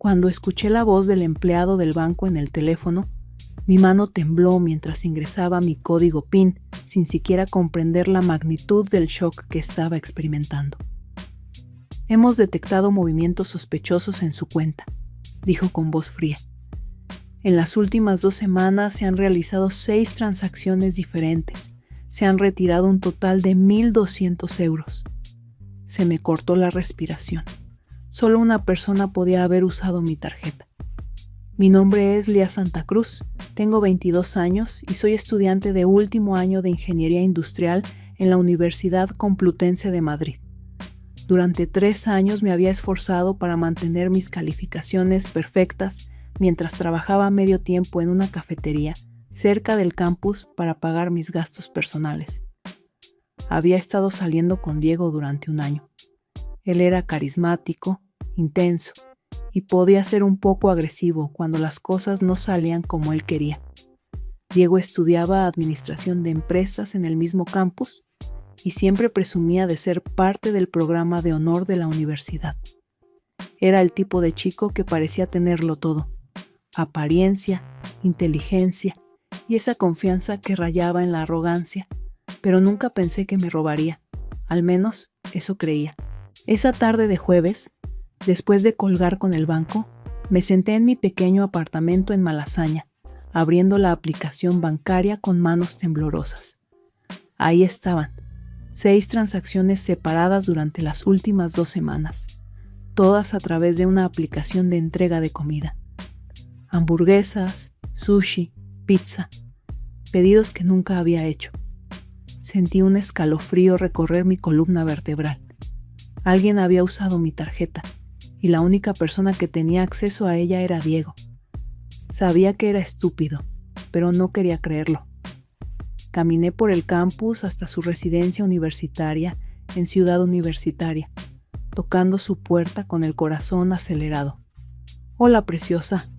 Cuando escuché la voz del empleado del banco en el teléfono, mi mano tembló mientras ingresaba mi código PIN sin siquiera comprender la magnitud del shock que estaba experimentando. «Hemos detectado movimientos sospechosos en su cuenta», dijo con voz fría. «En las últimas 2 semanas se han realizado 6 transacciones diferentes. Se han retirado un total de 1.200 euros. Se me cortó la respiración. Solo una persona podía haber usado mi tarjeta. Mi nombre es Lía Santa Cruz, tengo 22 años y soy estudiante de último año de Ingeniería Industrial en la Universidad Complutense de Madrid. Durante 3 años me había esforzado para mantener mis calificaciones perfectas mientras trabajaba medio tiempo en una cafetería cerca del campus para pagar mis gastos personales. Había estado saliendo con Diego durante 1 año. Él era carismático, intenso, y podía ser un poco agresivo cuando las cosas no salían como él quería. Diego estudiaba administración de empresas en el mismo campus y siempre presumía de ser parte del programa de honor de la universidad. Era el tipo de chico que parecía tenerlo todo: apariencia, inteligencia y esa confianza que rayaba en la arrogancia, pero nunca pensé que me robaría. Al menos eso creía. Esa tarde de jueves, después de colgar con el banco, me senté en mi pequeño apartamento en Malasaña, abriendo la aplicación bancaria con manos temblorosas. Ahí estaban, 6 transacciones separadas durante las últimas 2 semanas, todas a través de una aplicación de entrega de comida. Hamburguesas, sushi, pizza, pedidos que nunca había hecho. Sentí un escalofrío recorrer mi columna vertebral. Alguien había usado mi tarjeta, y la única persona que tenía acceso a ella era Diego. Sabía que era estúpido, pero no quería creerlo. Caminé por el campus hasta su residencia universitaria en Ciudad Universitaria, tocando su puerta con el corazón acelerado. «Hola, preciosa»,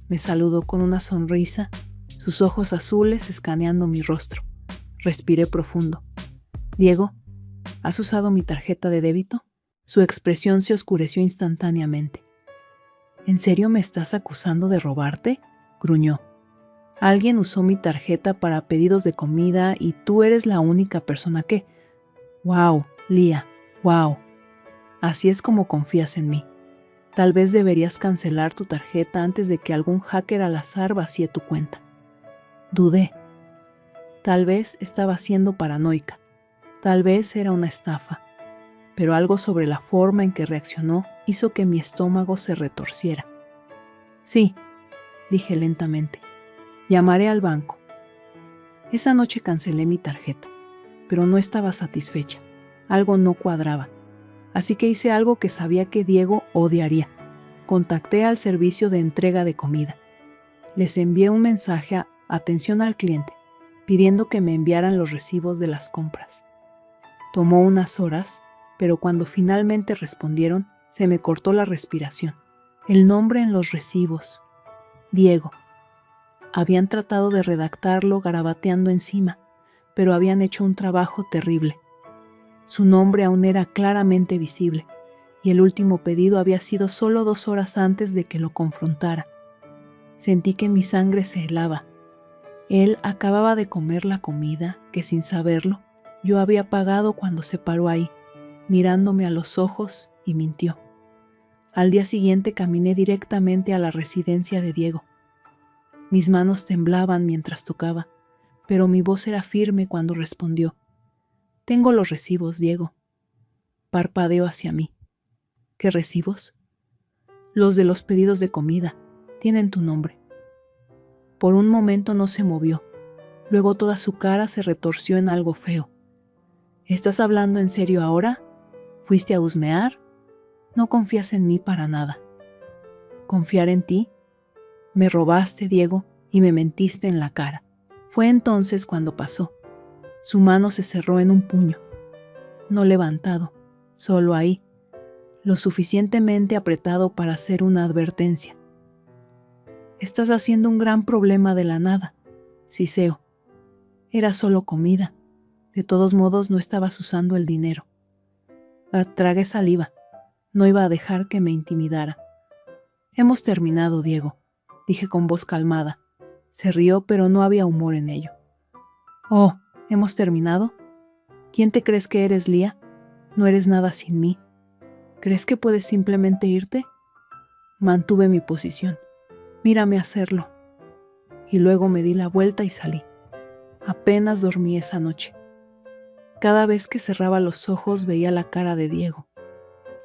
me saludó con una sonrisa, sus ojos azules escaneando mi rostro. Respiré profundo. «Diego, ¿has usado mi tarjeta de débito?» Su expresión se oscureció instantáneamente. «¿En serio me estás acusando de robarte?», gruñó. «Alguien usó mi tarjeta para pedidos de comida y tú eres la única persona que...» «Wow, Lía, wow. Así es como confías en mí. Tal vez deberías cancelar tu tarjeta antes de que algún hacker al azar vacíe tu cuenta». Dudé. Tal vez estaba siendo paranoica. Tal vez era una estafa. Pero algo sobre la forma en que reaccionó hizo que mi estómago se retorciera. «Sí», dije lentamente. «Llamaré al banco». Esa noche cancelé mi tarjeta, pero no estaba satisfecha. Algo no cuadraba. Así que hice algo que sabía que Diego odiaría. Contacté al servicio de entrega de comida. Les envié un mensaje a atención al cliente, pidiendo que me enviaran los recibos de las compras. Tomó unas horas, pero cuando finalmente respondieron, se me cortó la respiración. El nombre en los recibos: Diego. Habían tratado de redactarlo garabateando encima, pero habían hecho un trabajo terrible. Su nombre aún era claramente visible, y el último pedido había sido solo 2 horas antes de que lo confrontara. Sentí que mi sangre se helaba. Él acababa de comer la comida que, sin saberlo, yo había pagado cuando se paró ahí, mirándome a los ojos, y mintió. Al día siguiente caminé directamente a la residencia de Diego. Mis manos temblaban mientras tocaba, pero mi voz era firme cuando respondió. «Tengo los recibos, Diego». Parpadeó hacia mí. «¿Qué recibos?» «Los de los pedidos de comida. Tienen tu nombre». Por un momento no se movió. Luego toda su cara se retorció en algo feo. «¿Estás hablando en serio ahora? ¿Fuiste a husmear? No confías en mí para nada». «¿Confiar en ti? Me robaste, Diego, y me mentiste en la cara». Fue entonces cuando pasó. Su mano se cerró en un puño. No levantado, solo ahí, lo suficientemente apretado para hacer una advertencia. «Estás haciendo un gran problema de la nada», siseó. Era solo comida. De todos modos, no estabas usando el dinero. Tragué saliva. No iba a dejar que me intimidara. Hemos terminado, Diego, dije con voz calmada. Se rió, pero no había humor en ello. Oh, ¿hemos terminado? ¿Quién te crees que eres, Lía? No eres nada sin mí. ¿Crees que puedes simplemente irte? Mantuve mi posición. Mírame hacerlo. Y luego me di la vuelta y salí. Apenas dormí esa noche. Cada vez que cerraba los ojos veía la cara de Diego.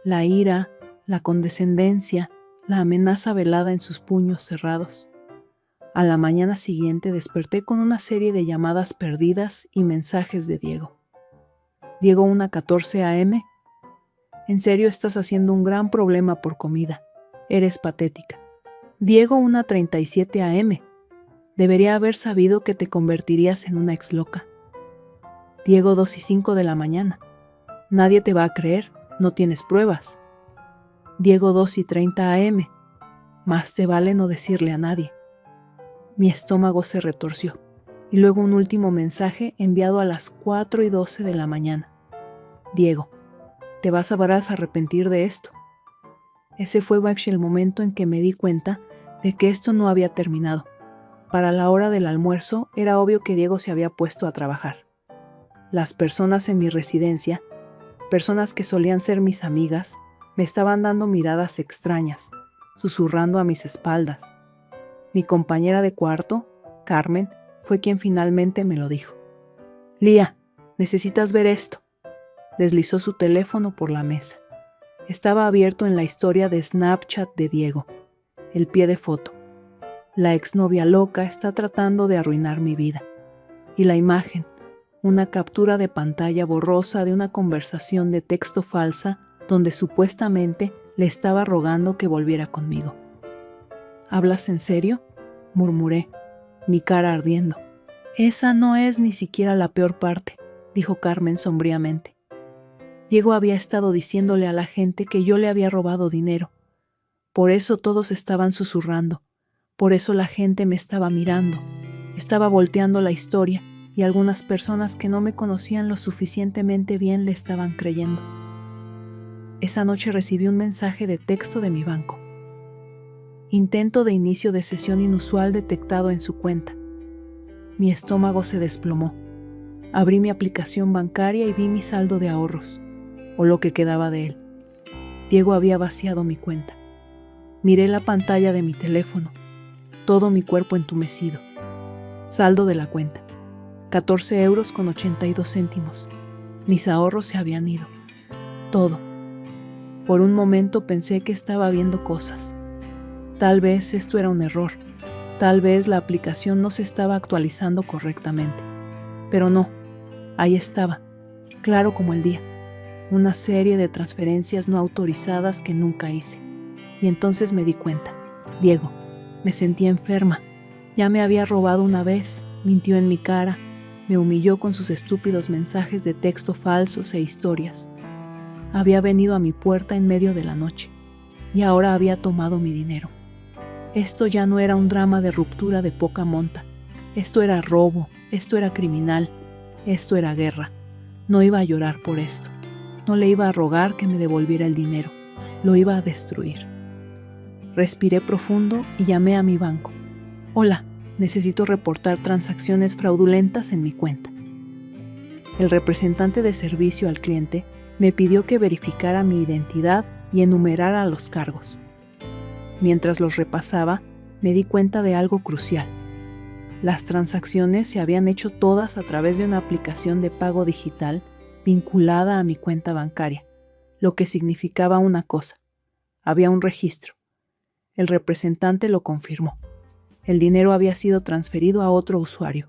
La ira, la condescendencia, la amenaza velada en sus puños cerrados. A la mañana siguiente desperté con una serie de llamadas perdidas y mensajes de Diego. Diego, 1:14 a.m. En serio estás haciendo un gran problema por comida. Eres patética. Diego, 1:37 a.m. Debería haber sabido que te convertirías en una ex loca. Diego, 2:05 de la mañana. Nadie te va a creer, no tienes pruebas. Diego, 2:30 a.m. Más te vale no decirle a nadie. Mi estómago se retorció, y luego un último mensaje enviado a las 4:12 de la mañana. Diego, te vas a arrepentir de esto. Ese fue el momento en que me di cuenta de que esto no había terminado. Para la hora del almuerzo era obvio que Diego se había puesto a trabajar. Las personas en mi residencia, personas que solían ser mis amigas, me estaban dando miradas extrañas, susurrando a mis espaldas. Mi compañera de cuarto, Carmen, fue quien finalmente me lo dijo. Lía, necesitas ver esto. Deslizó su teléfono por la mesa. Estaba abierto en la historia de Snapchat de Diego. El pie de foto. La exnovia loca está tratando de arruinar mi vida. Y la imagen, una captura de pantalla borrosa de una conversación de texto falsa donde supuestamente le estaba rogando que volviera conmigo. ¿Hablas en serio?, murmuré, mi cara ardiendo. Esa no es ni siquiera la peor parte, dijo Carmen sombríamente. Diego había estado diciéndole a la gente que yo le había robado dinero. Por eso todos estaban susurrando. Por eso la gente me estaba mirando. Estaba volteando la historia y algunas personas que no me conocían lo suficientemente bien le estaban creyendo. Esa noche recibí un mensaje de texto de mi banco. Intento de inicio de sesión inusual detectado en su cuenta. Mi estómago se desplomó. Abrí mi aplicación bancaria y vi mi saldo de ahorros, o lo que quedaba de él. Diego había vaciado mi cuenta. Miré la pantalla de mi teléfono, todo mi cuerpo entumecido. Saldo de la cuenta, 14,82 euros. Mis ahorros se habían ido. Todo. Por un momento pensé que estaba viendo cosas. Tal vez esto era un error. Tal vez la aplicación no se estaba actualizando correctamente. Pero no, ahí estaba, claro como el día. Una serie de transferencias no autorizadas que nunca hice. Y entonces me di cuenta. Diego, me sentía enferma. Ya me había robado una vez, mintió en mi cara, me humilló con sus estúpidos mensajes de texto falsos e historias. Había venido a mi puerta en medio de la noche, y ahora había tomado mi dinero. Esto ya no era un drama de ruptura de poca monta. Esto era robo, esto era criminal, esto era guerra. No iba a llorar por esto. No le iba a rogar que me devolviera el dinero. Lo iba a destruir. Respiré profundo y llamé a mi banco. Hola, necesito reportar transacciones fraudulentas en mi cuenta. El representante de servicio al cliente me pidió que verificara mi identidad y enumerara los cargos. Mientras los repasaba, me di cuenta de algo crucial. Las transacciones se habían hecho todas a través de una aplicación de pago digital vinculada a mi cuenta bancaria, lo que significaba una cosa. Había un registro. El representante lo confirmó. El dinero había sido transferido a otro usuario.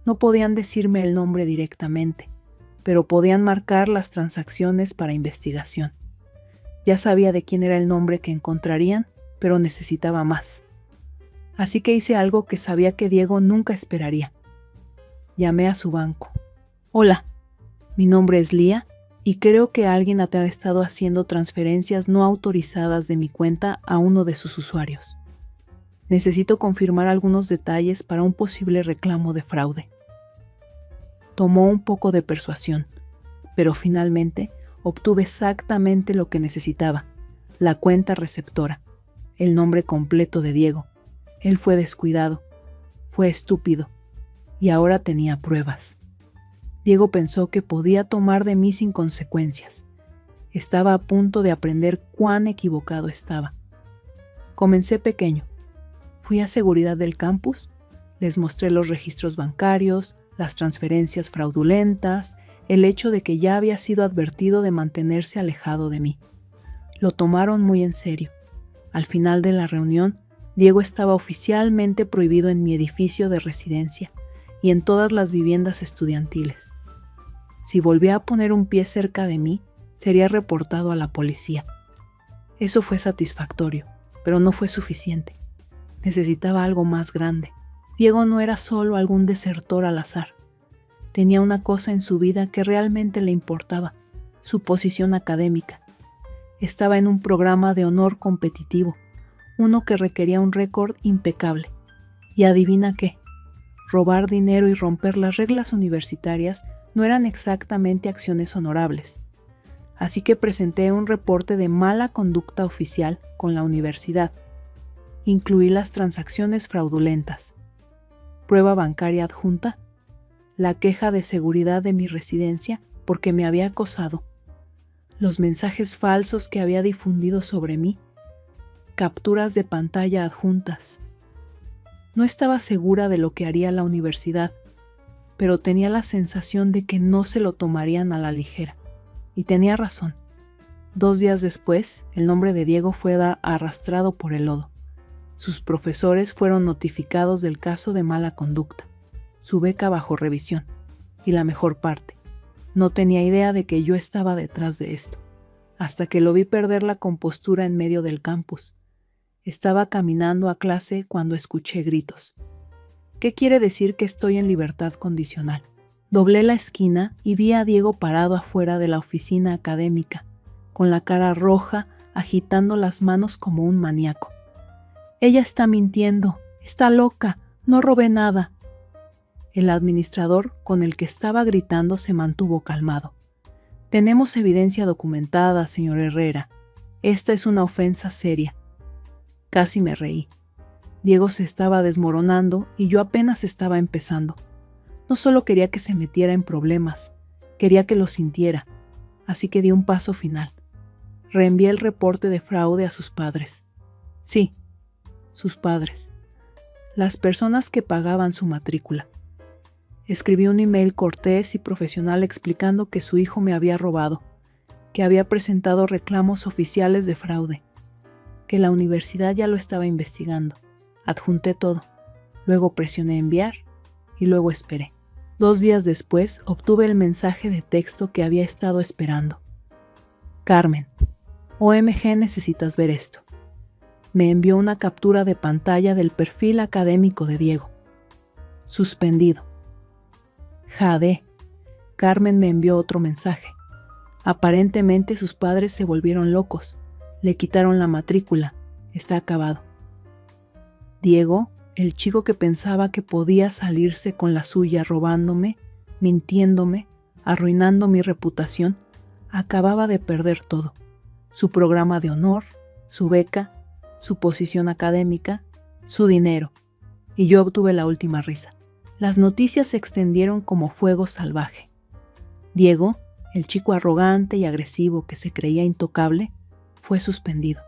No podían decirme el nombre directamente, pero podían marcar las transacciones para investigación. Ya sabía de quién era el nombre que encontrarían, pero necesitaba más. Así que hice algo que sabía que Diego nunca esperaría. Llamé a su banco. Hola, mi nombre es Lía y creo que alguien ha estado haciendo transferencias no autorizadas de mi cuenta a uno de sus usuarios. Necesito confirmar algunos detalles para un posible reclamo de fraude. Tomó un poco de persuasión, pero finalmente obtuve exactamente lo que necesitaba, la cuenta receptora. el nombre completo de Diego. Él fue descuidado, fue estúpido, y ahora tenía pruebas. Diego pensó que podía tomar de mí sin consecuencias. Estaba a punto de aprender cuán equivocado estaba. Comencé pequeño. Fui a seguridad del campus, les mostré los registros bancarios, las transferencias fraudulentas, el hecho de que ya había sido advertido de mantenerse alejado de mí. Lo tomaron muy en serio. Al final de la reunión, Diego estaba oficialmente prohibido en mi edificio de residencia y en todas las viviendas estudiantiles. Si volvía a poner un pie cerca de mí, sería reportado a la policía. Eso fue satisfactorio, pero no fue suficiente. Necesitaba algo más grande. Diego no era solo algún desertor al azar. Tenía una cosa en su vida que realmente le importaba, su posición académica. Estaba en un programa de honor competitivo, uno que requería un récord impecable. Y adivina qué, robar dinero y romper las reglas universitarias no eran exactamente acciones honorables. Así que presenté un reporte de mala conducta oficial con la universidad. Incluí las transacciones fraudulentas, prueba bancaria adjunta, la queja de seguridad de mi residencia porque me había acosado, los mensajes falsos que había difundido sobre mí, capturas de pantalla adjuntas. No estaba segura de lo que haría la universidad, pero tenía la sensación de que no se lo tomarían a la ligera. Y tenía razón. 2 días después, el nombre de Diego fue arrastrado por el lodo. Sus profesores fueron notificados del caso de mala conducta, su beca bajo revisión. Y la mejor parte, no tenía idea de que yo estaba detrás de esto, hasta que lo vi perder la compostura en medio del campus. Estaba caminando a clase cuando escuché gritos. ¿Qué quiere decir que estoy en libertad condicional? Doblé la esquina y vi a Diego parado afuera de la oficina académica, con la cara roja, agitando las manos como un maníaco. Ella está mintiendo, está loca, no robé nada. El administrador con el que estaba gritando se mantuvo calmado. Tenemos evidencia documentada, señor Herrera. Esta es una ofensa seria. Casi me reí. Diego se estaba desmoronando y yo apenas estaba empezando. No solo quería que se metiera en problemas, quería que lo sintiera, así que di un paso final. Reenvié el reporte de fraude a sus padres. Sí, sus padres. Las personas que pagaban su matrícula. Escribí un email cortés y profesional explicando que su hijo me había robado, que había presentado reclamos oficiales de fraude, que la universidad ya lo estaba investigando. Adjunté todo, luego presioné enviar y luego esperé. 2 días después obtuve el mensaje de texto que había estado esperando. Carmen, OMG necesitas ver esto. Me envió una captura de pantalla del perfil académico de Diego. Suspendido. Jade. Carmen me envió otro mensaje. Aparentemente sus padres se volvieron locos. Le quitaron la matrícula. Está acabado. Diego, el chico que pensaba que podía salirse con la suya robándome, mintiéndome, arruinando mi reputación, acababa de perder todo. Su programa de honor, su beca, su posición académica, su dinero. Y yo obtuve la última risa. Las noticias se extendieron como fuego salvaje. Diego, el chico arrogante y agresivo que se creía intocable, fue suspendido.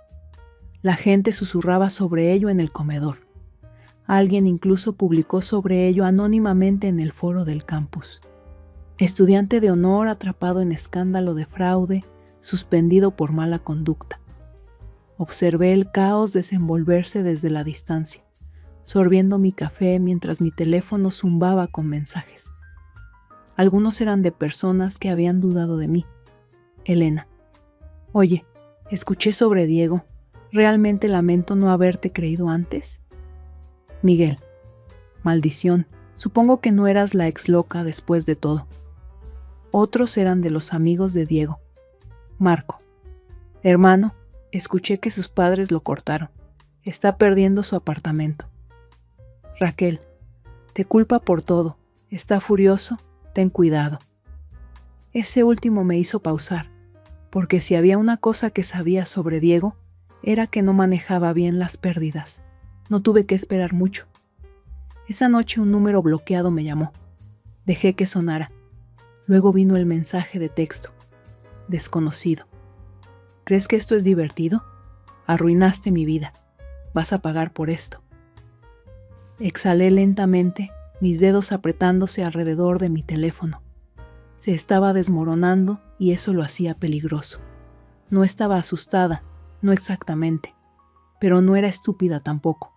La gente susurraba sobre ello en el comedor. Alguien incluso publicó sobre ello anónimamente en el foro del campus. Estudiante de honor atrapado en escándalo de fraude, suspendido por mala conducta. Observé el caos desenvolverse desde la distancia, sorbiendo mi café mientras mi teléfono zumbaba con mensajes. Algunos eran de personas que habían dudado de mí. Elena. Oye, escuché sobre Diego. ¿Realmente lamento no haberte creído antes? Miguel. Maldición. Supongo que no eras la ex loca después de todo. Otros eran de los amigos de Diego. Marco. Hermano, escuché que sus padres lo cortaron. Está perdiendo su apartamento. Raquel. Te culpa por todo. Está furioso. Ten cuidado. Ese último me hizo pausar, porque si había una cosa que sabía sobre Diego, era que no manejaba bien las pérdidas. No tuve que esperar mucho. Esa noche un número bloqueado me llamó. Dejé que sonara. Luego vino el mensaje de texto. Desconocido. ¿Crees que esto es divertido? Arruinaste mi vida. Vas a pagar por esto. Exhalé lentamente, mis dedos apretándose alrededor de mi teléfono. Se estaba desmoronando y eso lo hacía peligroso. No estaba asustada, no exactamente, pero no era estúpida tampoco.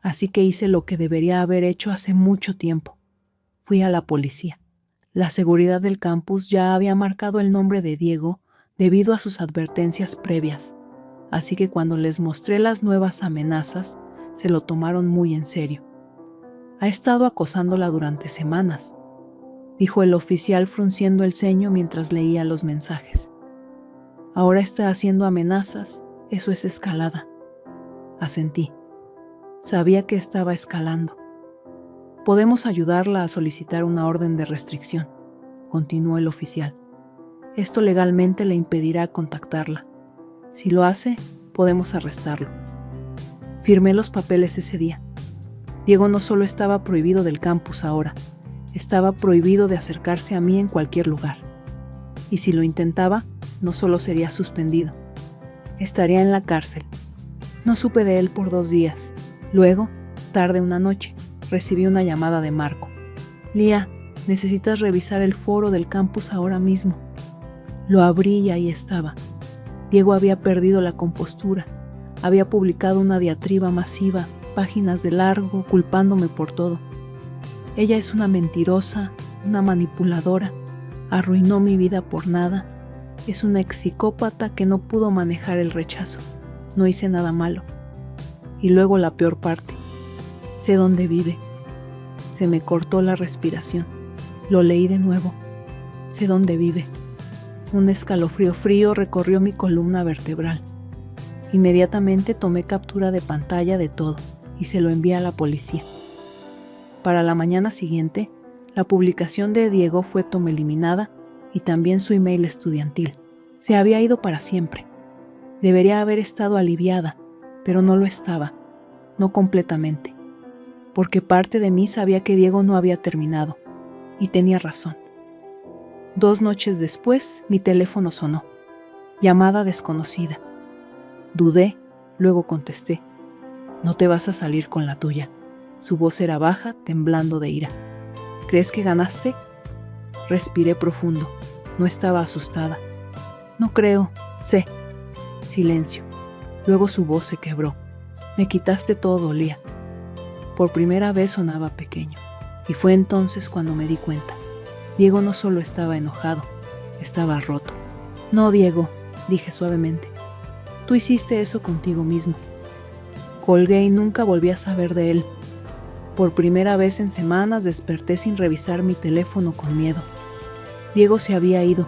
Así que hice lo que debería haber hecho hace mucho tiempo. Fui a la policía. La seguridad del campus ya había marcado el nombre de Diego debido a sus advertencias previas, así que cuando les mostré las nuevas amenazas, se lo tomaron muy en serio. Ha estado acosándola durante semanas, dijo el oficial frunciendo el ceño mientras leía los mensajes. Ahora está haciendo amenazas, eso es escalada. Asentí. Sabía que estaba escalando. Podemos ayudarla a solicitar una orden de restricción, continuó el oficial. Esto legalmente le impedirá contactarla. Si lo hace, podemos arrestarlo. Firmé los papeles ese día. Diego no solo estaba prohibido del campus ahora, estaba prohibido de acercarse a mí en cualquier lugar. Y si lo intentaba, no solo sería suspendido, estaría en la cárcel. No supe de él por 2 días. Luego, tarde una noche, recibí una llamada de Marco. Lía, necesitas revisar el foro del campus ahora mismo. Lo abrí y ahí estaba. Diego había perdido la compostura. Había publicado una diatriba masiva, páginas de largo, culpándome por todo. Ella es una mentirosa, una manipuladora, arruinó mi vida por nada. Es una psicópata que no pudo manejar el rechazo. No hice nada malo. Y luego la peor parte. Sé dónde vive. Se me cortó la respiración. Lo leí de nuevo. Sé dónde vive. Un escalofrío frío recorrió mi columna vertebral. Inmediatamente tomé captura de pantalla de todo y se lo envié a la policía. Para la mañana siguiente, la publicación de Diego fue eliminada y también su email estudiantil. Se había ido para siempre. Debería haber estado aliviada, pero no lo estaba, no completamente, porque parte de mí sabía que Diego no había terminado, y tenía razón. 2 noches después, mi teléfono sonó. Llamada desconocida. Dudé, luego contesté. No te vas a salir con la tuya. Su voz era baja, temblando de ira. ¿Crees que ganaste? Respiré profundo. No estaba asustada. No creo, sé. Silencio. Luego su voz se quebró. Me quitaste todo, Lía. Por primera vez sonaba pequeño. Y fue entonces cuando me di cuenta. Diego no solo estaba enojado, estaba roto. No, Diego, dije suavemente. Tú hiciste eso contigo mismo. Colgué y nunca volví a saber de él. Por primera vez en semanas desperté sin revisar mi teléfono con miedo. Diego se había ido,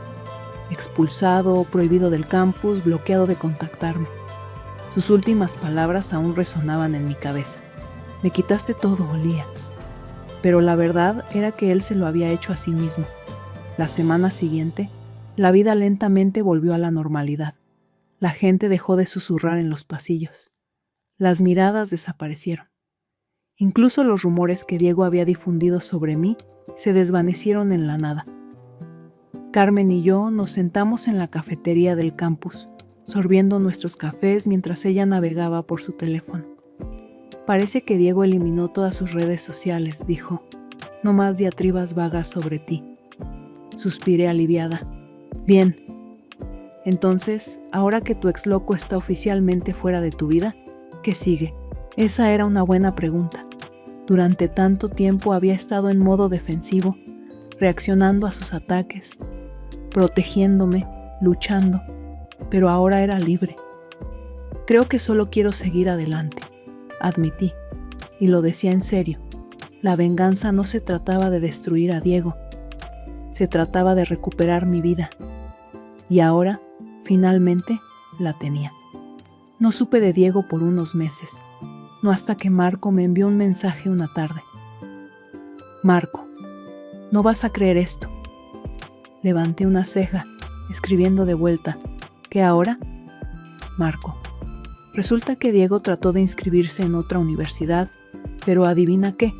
expulsado, prohibido del campus, bloqueado de contactarme. Sus últimas palabras aún resonaban en mi cabeza. Me quitaste todo, Lía. Pero la verdad era que él se lo había hecho a sí mismo. La semana siguiente, la vida lentamente volvió a la normalidad. La gente dejó de susurrar en los pasillos. Las miradas desaparecieron. Incluso los rumores que Diego había difundido sobre mí se desvanecieron en la nada. Carmen y yo nos sentamos en la cafetería del campus, sorbiendo nuestros cafés mientras ella navegaba por su teléfono. Parece que Diego eliminó todas sus redes sociales, dijo. No más diatribas vagas sobre ti. Suspiré aliviada. Bien. Entonces, ahora que tu exloco está oficialmente fuera de tu vida, ¿qué sigue? Esa era una buena pregunta. Durante tanto tiempo había estado en modo defensivo, reaccionando a sus ataques, protegiéndome, luchando, pero ahora era libre. Creo que solo quiero seguir adelante, admití, y lo decía en serio. La venganza no se trataba de destruir a Diego, se trataba de recuperar mi vida. Y ahora, finalmente, la tenía. No supe de Diego por unos meses, no hasta que Marco me envió un mensaje una tarde. Marco, no vas a creer esto. Levanté una ceja, escribiendo de vuelta. ¿Qué ahora? Marco, Resulta que Diego trató de inscribirse en otra universidad, pero adivina qué,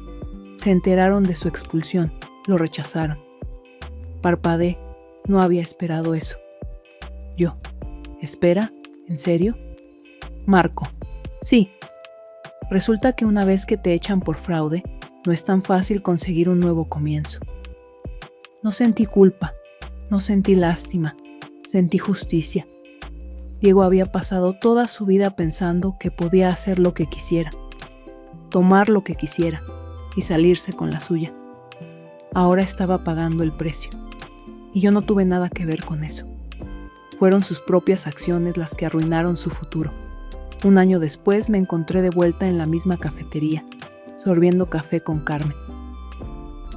se enteraron de su expulsión, lo rechazaron. Parpadeé, no había esperado eso. Yo, ¿espera? ¿En serio? Marco, sí. Resulta que una vez que te echan por fraude, no es tan fácil conseguir un nuevo comienzo. No sentí culpa, no sentí lástima, sentí justicia. Diego había pasado toda su vida pensando que podía hacer lo que quisiera, tomar lo que quisiera y salirse con la suya. Ahora estaba pagando el precio, y yo no tuve nada que ver con eso. Fueron sus propias acciones las que arruinaron su futuro. Un año después me encontré de vuelta en la misma cafetería, sorbiendo café con Carmen.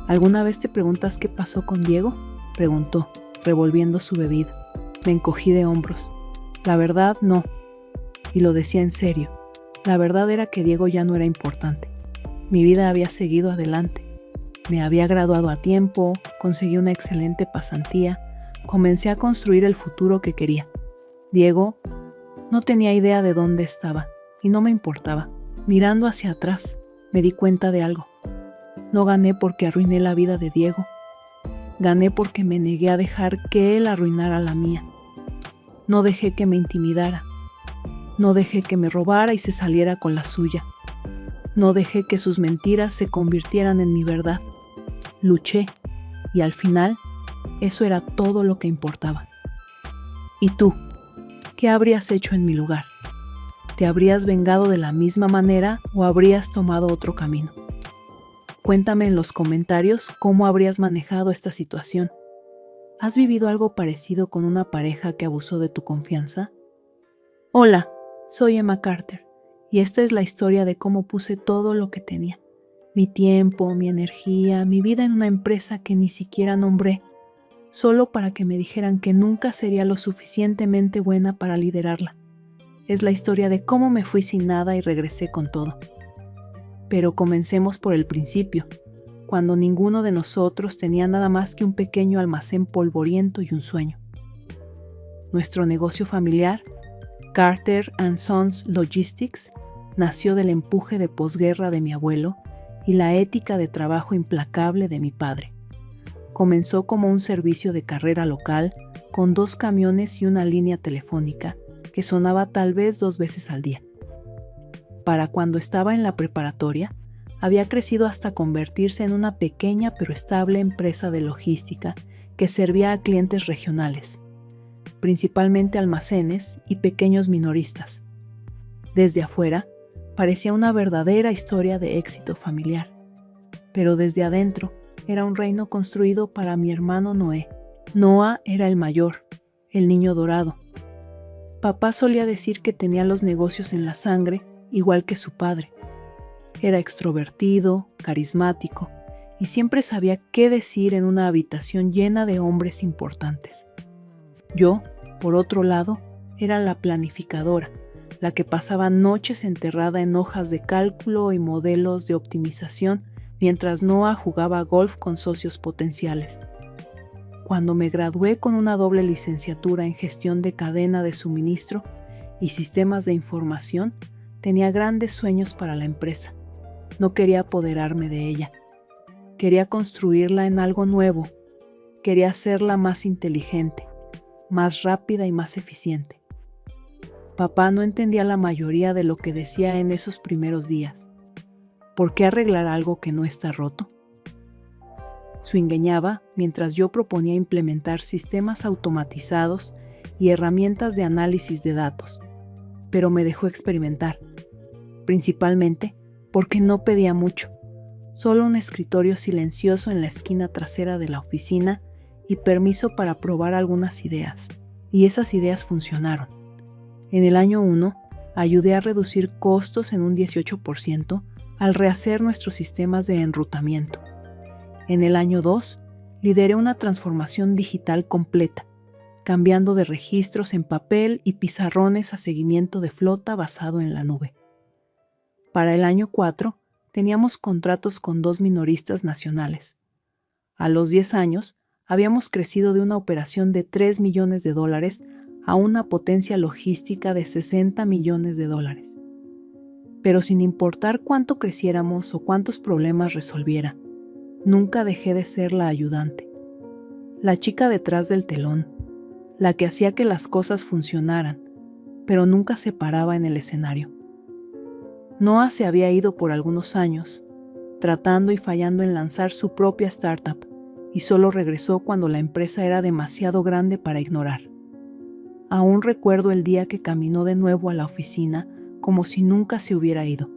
¿Alguna vez te preguntas qué pasó con Diego?, preguntó, revolviendo su bebida. Me encogí de hombros. La verdad, no. Y lo decía en serio. La verdad era que Diego ya no era importante. Mi vida había seguido adelante. Me había graduado a tiempo, conseguí una excelente pasantía, comencé a construir el futuro que quería. Diego no tenía idea de dónde estaba y no me importaba. Mirando hacia atrás, me di cuenta de algo. No gané porque arruiné la vida de Diego. Gané porque me negué a dejar que él arruinara la mía. No dejé que me intimidara. No dejé que me robara y se saliera con la suya. No dejé que sus mentiras se convirtieran en mi verdad. Luché y al final eso era todo lo que importaba. ¿Y tú? ¿Qué habrías hecho en mi lugar? ¿Te habrías vengado de la misma manera o habrías tomado otro camino? Cuéntame en los comentarios cómo habrías manejado esta situación. ¿Has vivido algo parecido con una pareja que abusó de tu confianza? Hola, soy Emma Carter y esta es la historia de cómo puse todo lo que tenía. Mi tiempo, mi energía, mi vida en una empresa que ni siquiera nombré, solo para que me dijeran que nunca sería lo suficientemente buena para liderarla. Es la historia de cómo me fui sin nada y regresé con todo. Pero comencemos por el principio, cuando ninguno de nosotros tenía nada más que un pequeño almacén polvoriento y un sueño. Nuestro negocio familiar, Carter & Sons Logistics, nació del empuje de posguerra de mi abuelo y la ética de trabajo implacable de mi padre. Comenzó como un servicio de carrera local con 2 camiones y una línea telefónica que sonaba tal vez 2 veces al día. Para cuando estaba en la preparatoria, había crecido hasta convertirse en una pequeña pero estable empresa de logística que servía a clientes regionales, principalmente almacenes y pequeños minoristas. Desde afuera, parecía una verdadera historia de éxito familiar, pero desde adentro era un reino construido para mi hermano Noé. Noah era el mayor, el niño dorado. Papá solía decir que tenía los negocios en la sangre, igual que su padre. Era extrovertido, carismático, y siempre sabía qué decir en una habitación llena de hombres importantes. Yo, por otro lado, era la planificadora, la que pasaba noches enterrada en hojas de cálculo y modelos de optimización mientras Noah jugaba golf con socios potenciales. Cuando me gradué con una doble licenciatura en gestión de cadena de suministro y sistemas de información, tenía grandes sueños para la empresa. No quería apoderarme de ella. Quería construirla en algo nuevo. Quería hacerla más inteligente, más rápida y más eficiente. Papá no entendía la mayoría de lo que decía en esos primeros días. ¿Por qué arreglar algo que no está roto? Suingueñaba mientras yo proponía implementar sistemas automatizados y herramientas de análisis de datos, pero me dejó experimentar, principalmente porque no pedía mucho, solo un escritorio silencioso en la esquina trasera de la oficina y permiso para probar algunas ideas, y esas ideas funcionaron. En el año 1, ayudé a reducir costos en un 18% al rehacer nuestros sistemas de enrutamiento. En el año 2, lideré una transformación digital completa, cambiando de registros en papel y pizarrones a seguimiento de flota basado en la nube. Para el año 4, teníamos contratos con 2 minoristas nacionales. A los 10 años, habíamos crecido de una operación de $3 millones a una potencia logística de 60 millones de dólares. Pero sin importar cuánto creciéramos o cuántos problemas resolviera, nunca dejé de ser la ayudante, la chica detrás del telón, la que hacía que las cosas funcionaran, pero nunca se paraba en el escenario. Noah se había ido por algunos años, tratando y fallando en lanzar su propia startup, y solo regresó cuando la empresa era demasiado grande para ignorar. Aún recuerdo el día que caminó de nuevo a la oficina como si nunca se hubiera ido.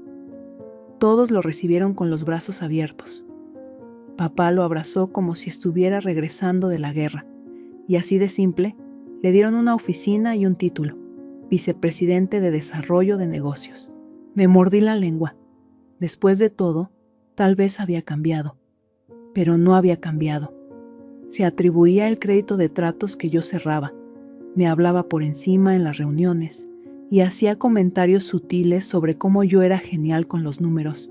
Todos lo recibieron con los brazos abiertos. Papá lo abrazó como si estuviera regresando de la guerra, y así de simple, le dieron una oficina y un título, vicepresidente de desarrollo de negocios. Me mordí la lengua. Después de todo, tal vez había cambiado, pero no había cambiado. Se atribuía el crédito de tratos que yo cerraba, me hablaba por encima en las reuniones y hacía comentarios sutiles sobre cómo yo era genial con los números,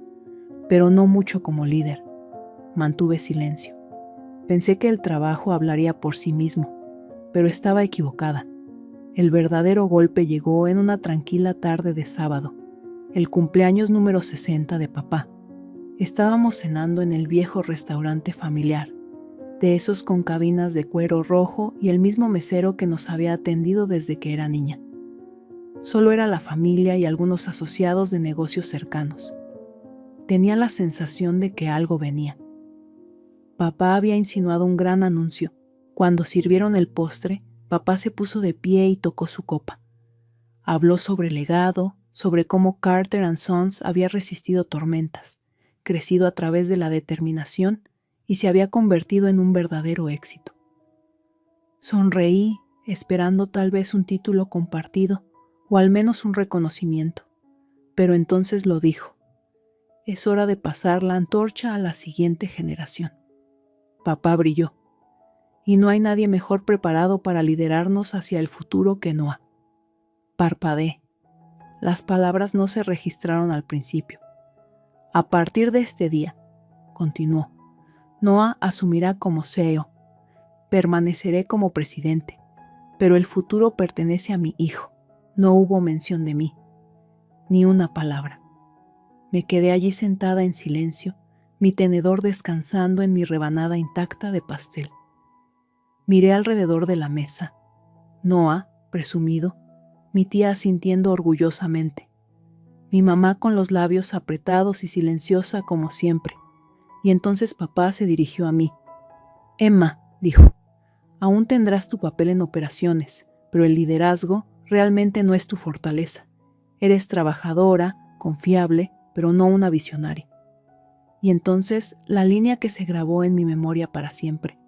pero no mucho como líder. Mantuve silencio. Pensé que el trabajo hablaría por sí mismo, pero estaba equivocada. El verdadero golpe llegó en una tranquila tarde de sábado, el cumpleaños número 60 de papá. Estábamos cenando en el viejo restaurante familiar, de esos con cabinas de cuero rojo y el mismo mesero que nos había atendido desde que era niña. Solo era la familia y algunos asociados de negocios cercanos. Tenía la sensación de que algo venía. Papá había insinuado un gran anuncio. Cuando sirvieron el postre, papá se puso de pie y tocó su copa. Habló sobre el legado, sobre cómo Carter & Sons había resistido tormentas, crecido a través de la determinación y se había convertido en un verdadero éxito. Sonreí, esperando tal vez un título compartido o al menos un reconocimiento, pero entonces lo dijo. Es hora de pasar la antorcha a la siguiente generación. Papá brilló, y no hay nadie mejor preparado para liderarnos hacia el futuro que Noah. Parpadeé. Las palabras no se registraron al principio. A partir de este día, continuó, Noah asumirá como CEO. Permaneceré como presidente, pero el futuro pertenece a mi hijo. No hubo mención de mí, ni una palabra. Me quedé allí sentada en silencio, mi tenedor descansando en mi rebanada intacta de pastel. Miré alrededor de la mesa. Noah, presumido, mi tía asintiendo orgullosamente, mi mamá con los labios apretados y silenciosa como siempre, y entonces papá se dirigió a mí. Emma, dijo, aún tendrás tu papel en operaciones, pero el liderazgo realmente no es tu fortaleza. Eres trabajadora, confiable, pero no una visionaria. Y entonces la línea que se grabó en mi memoria para siempre.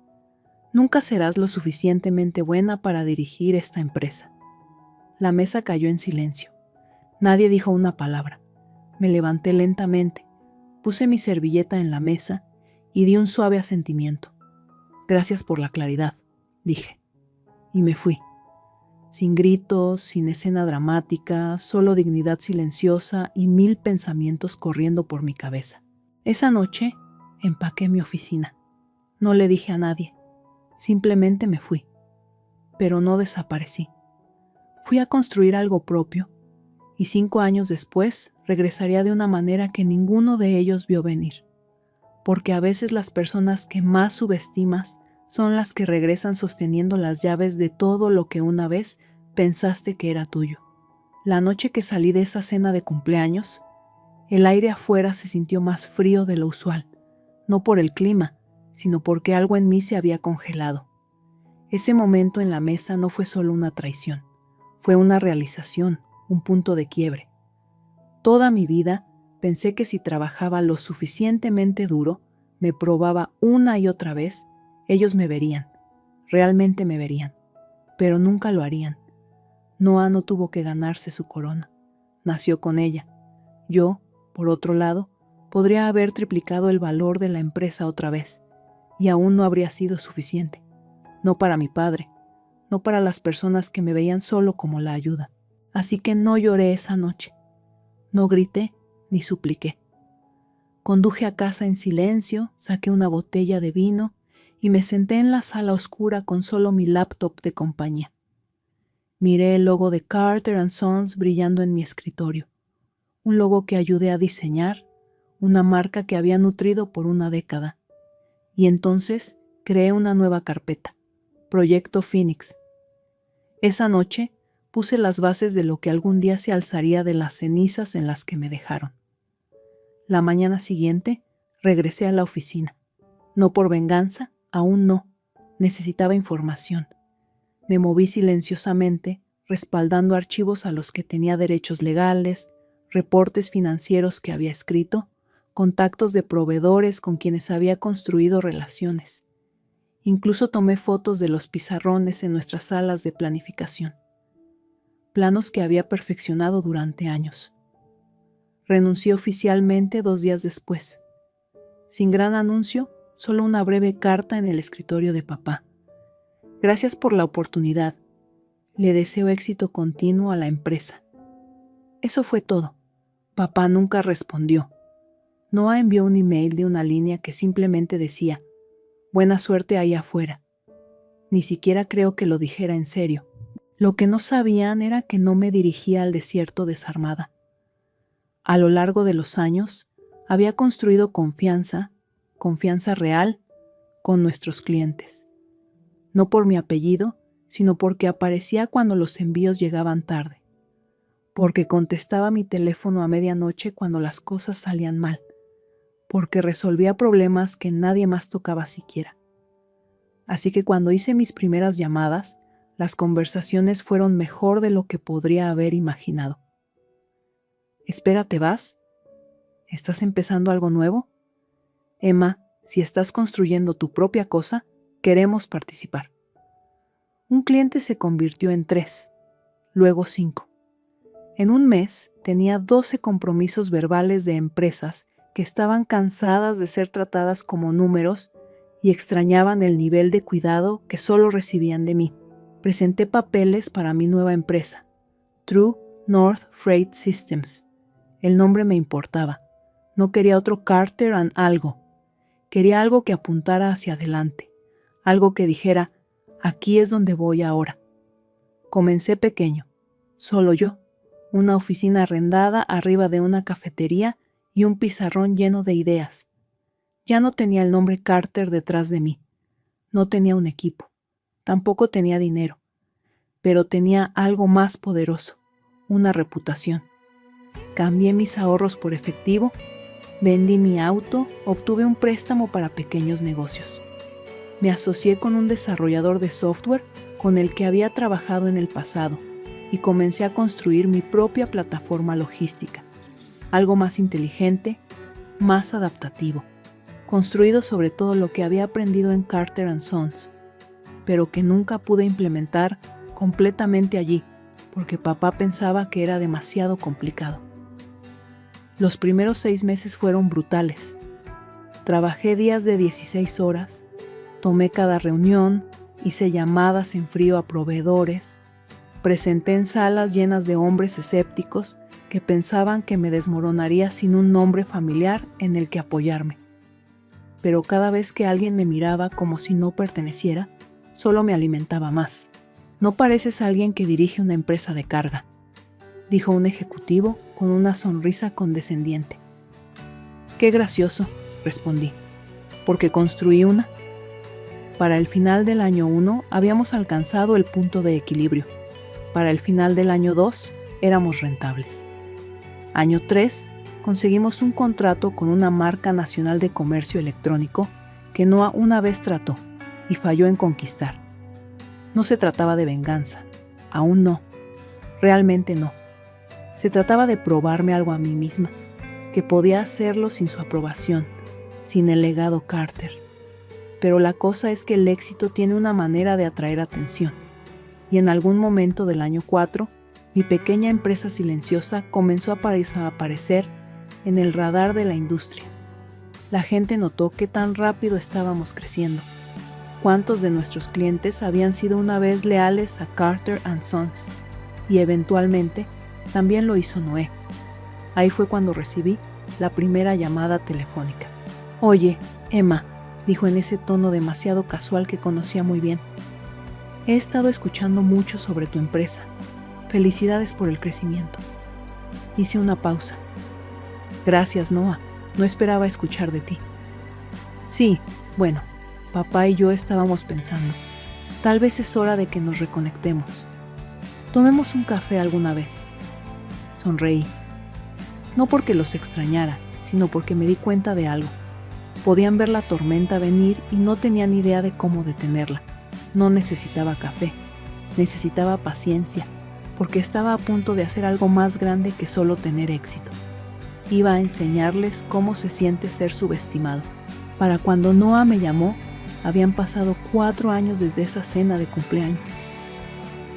Nunca serás lo suficientemente buena para dirigir esta empresa. La mesa cayó en silencio. Nadie dijo una palabra. Me levanté lentamente, puse mi servilleta en la mesa y di un suave asentimiento. Gracias por la claridad, dije. Y me fui. Sin gritos, sin escena dramática, solo dignidad silenciosa y 1000 pensamientos corriendo por mi cabeza. Esa noche empaqué mi oficina. No le dije a nadie. Simplemente me fui. Pero no desaparecí. Fui a construir algo propio y 5 años después regresaría de una manera que ninguno de ellos vio venir. Porque a veces las personas que más subestimas son las que regresan sosteniendo las llaves de todo lo que una vez pensaste que era tuyo. La noche que salí de esa cena de cumpleaños, el aire afuera se sintió más frío de lo usual, no por el clima, sino porque algo en mí se había congelado. Ese momento en la mesa no fue solo una traición, fue una realización, un punto de quiebre. Toda mi vida pensé que si trabajaba lo suficientemente duro, me probaba una y otra vez, ellos me verían, realmente me verían, pero nunca lo harían. Noah no tuvo que ganarse su corona, nació con ella. Yo, por otro lado, podría haber triplicado el valor de la empresa otra vez, y aún no habría sido suficiente. No para mi padre, no para las personas que me veían solo como la ayuda. Así que no lloré esa noche. No grité ni supliqué. Conduje a casa en silencio, saqué una botella de vino y me senté en la sala oscura con solo mi laptop de compañía. Miré el logo de Carter & Sons brillando en mi escritorio, un logo que ayudé a diseñar, una marca que había nutrido por una década. Y entonces creé una nueva carpeta, Proyecto Phoenix. Esa noche puse las bases de lo que algún día se alzaría de las cenizas en las que me dejaron. La mañana siguiente regresé a la oficina. No por venganza, aún no. Necesitaba información. Me moví silenciosamente, respaldando archivos a los que tenía derechos legales, reportes financieros que había escrito, contactos de proveedores con quienes había construido relaciones. Incluso tomé fotos de los pizarrones en nuestras salas de planificación. Planos que había perfeccionado durante años. Renuncié oficialmente 2 días después. Sin gran anuncio, solo una breve carta en el escritorio de papá. Gracias por la oportunidad. Le deseo éxito continuo a la empresa. Eso fue todo. Papá nunca respondió. Noah envió un email de una línea que simplemente decía, buena suerte ahí afuera. Ni siquiera creo que lo dijera en serio. Lo que no sabían era que no me dirigía al desierto desarmada. A lo largo de los años, había construido confianza real, con nuestros clientes. No por mi apellido, sino porque aparecía cuando los envíos llegaban tarde. Porque contestaba mi teléfono a medianoche cuando las cosas salían mal. Porque resolvía problemas que nadie más tocaba siquiera. Así que cuando hice mis primeras llamadas, las conversaciones fueron mejor de lo que podría haber imaginado. Espera, ¿te vas? ¿Estás empezando algo nuevo? Emma, si estás construyendo tu propia cosa, queremos participar. Un cliente se convirtió en 3, luego 5. En un mes tenía 12 compromisos verbales de empresas que estaban cansadas de ser tratadas como números y extrañaban el nivel de cuidado que solo recibían de mí. Presenté papeles para mi nueva empresa, True North Freight Systems. El nombre me importaba. No quería otro Carter & algo. Quería algo que apuntara hacia adelante, algo que dijera, aquí es donde voy ahora. Comencé pequeño, solo yo, una oficina arrendada arriba de una cafetería y un pizarrón lleno de ideas. Ya no tenía el nombre Carter detrás de mí. No tenía un equipo. Tampoco tenía dinero. Pero tenía algo más poderoso, una reputación. Cambié mis ahorros por efectivo, vendí mi auto, obtuve un préstamo para pequeños negocios. Me asocié con un desarrollador de software con el que había trabajado en el pasado y comencé a construir mi propia plataforma logística, algo más inteligente, más adaptativo, construido sobre todo lo que había aprendido en Carter & Sons, pero que nunca pude implementar completamente allí, porque papá pensaba que era demasiado complicado. Los primeros 6 meses fueron brutales. Trabajé días de 16 horas, tomé cada reunión, hice llamadas en frío a proveedores, presenté en salas llenas de hombres escépticos que pensaban que me desmoronaría sin un nombre familiar en el que apoyarme. Pero cada vez que alguien me miraba como si no perteneciera, solo me alimentaba más. No pareces alguien que dirige una empresa de carga, dijo un ejecutivo con una sonrisa condescendiente. Qué gracioso, respondí, porque construí una. Para el final del año 1 habíamos alcanzado el punto de equilibrio. Para el final del año 2 éramos rentables. Año 3 conseguimos un contrato con una marca nacional de comercio electrónico que Noah una vez trató y falló en conquistar. No se trataba de venganza, aún no, realmente no. Se trataba de probarme algo a mí misma, que podía hacerlo sin su aprobación, sin el legado Carter. Pero la cosa es que el éxito tiene una manera de atraer atención, y en algún momento del año 4, mi pequeña empresa silenciosa comenzó a aparecer en el radar de la industria. La gente notó qué tan rápido estábamos creciendo. Cuántos de nuestros clientes habían sido una vez leales a Carter & Sons, y eventualmente también lo hizo Noé. Ahí fue cuando recibí la primera llamada telefónica. Oye, Emma, dijo en ese tono demasiado casual que conocía muy bien. He estado escuchando mucho sobre tu empresa. Felicidades por el crecimiento. Hice una pausa. Gracias, Noah. No esperaba escuchar de ti. Sí, bueno, papá y yo estábamos pensando. Tal vez es hora de que nos reconectemos. Tomemos un café alguna vez. Sonreí. No porque los extrañara, sino porque me di cuenta de algo. Podían ver la tormenta venir y no tenían idea de cómo detenerla. No necesitaba café, necesitaba paciencia, porque estaba a punto de hacer algo más grande que solo tener éxito. Iba a enseñarles cómo se siente ser subestimado. Para cuando Noah me llamó, habían pasado 4 años desde esa cena de cumpleaños.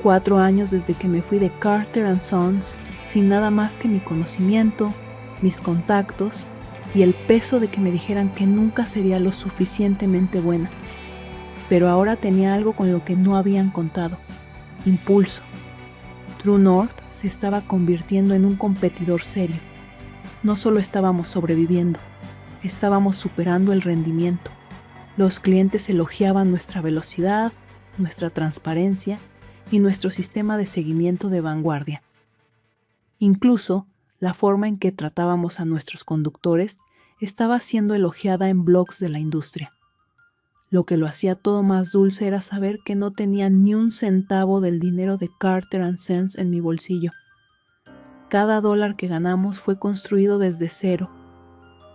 4 años desde que me fui de Carter & Sons sin nada más que mi conocimiento, mis contactos y el peso de que me dijeran que nunca sería lo suficientemente buena. Pero ahora tenía algo con lo que no habían contado: impulso. True North se estaba convirtiendo en un competidor serio. No solo estábamos sobreviviendo, estábamos superando el rendimiento. Los clientes elogiaban nuestra velocidad, nuestra transparencia y nuestro sistema de seguimiento de vanguardia. Incluso, la forma en que tratábamos a nuestros conductores estaba siendo elogiada en blogs de la industria. Lo que lo hacía todo más dulce era saber que no tenía ni un centavo del dinero de Carter & Sons en mi bolsillo. Cada dólar que ganamos fue construido desde cero.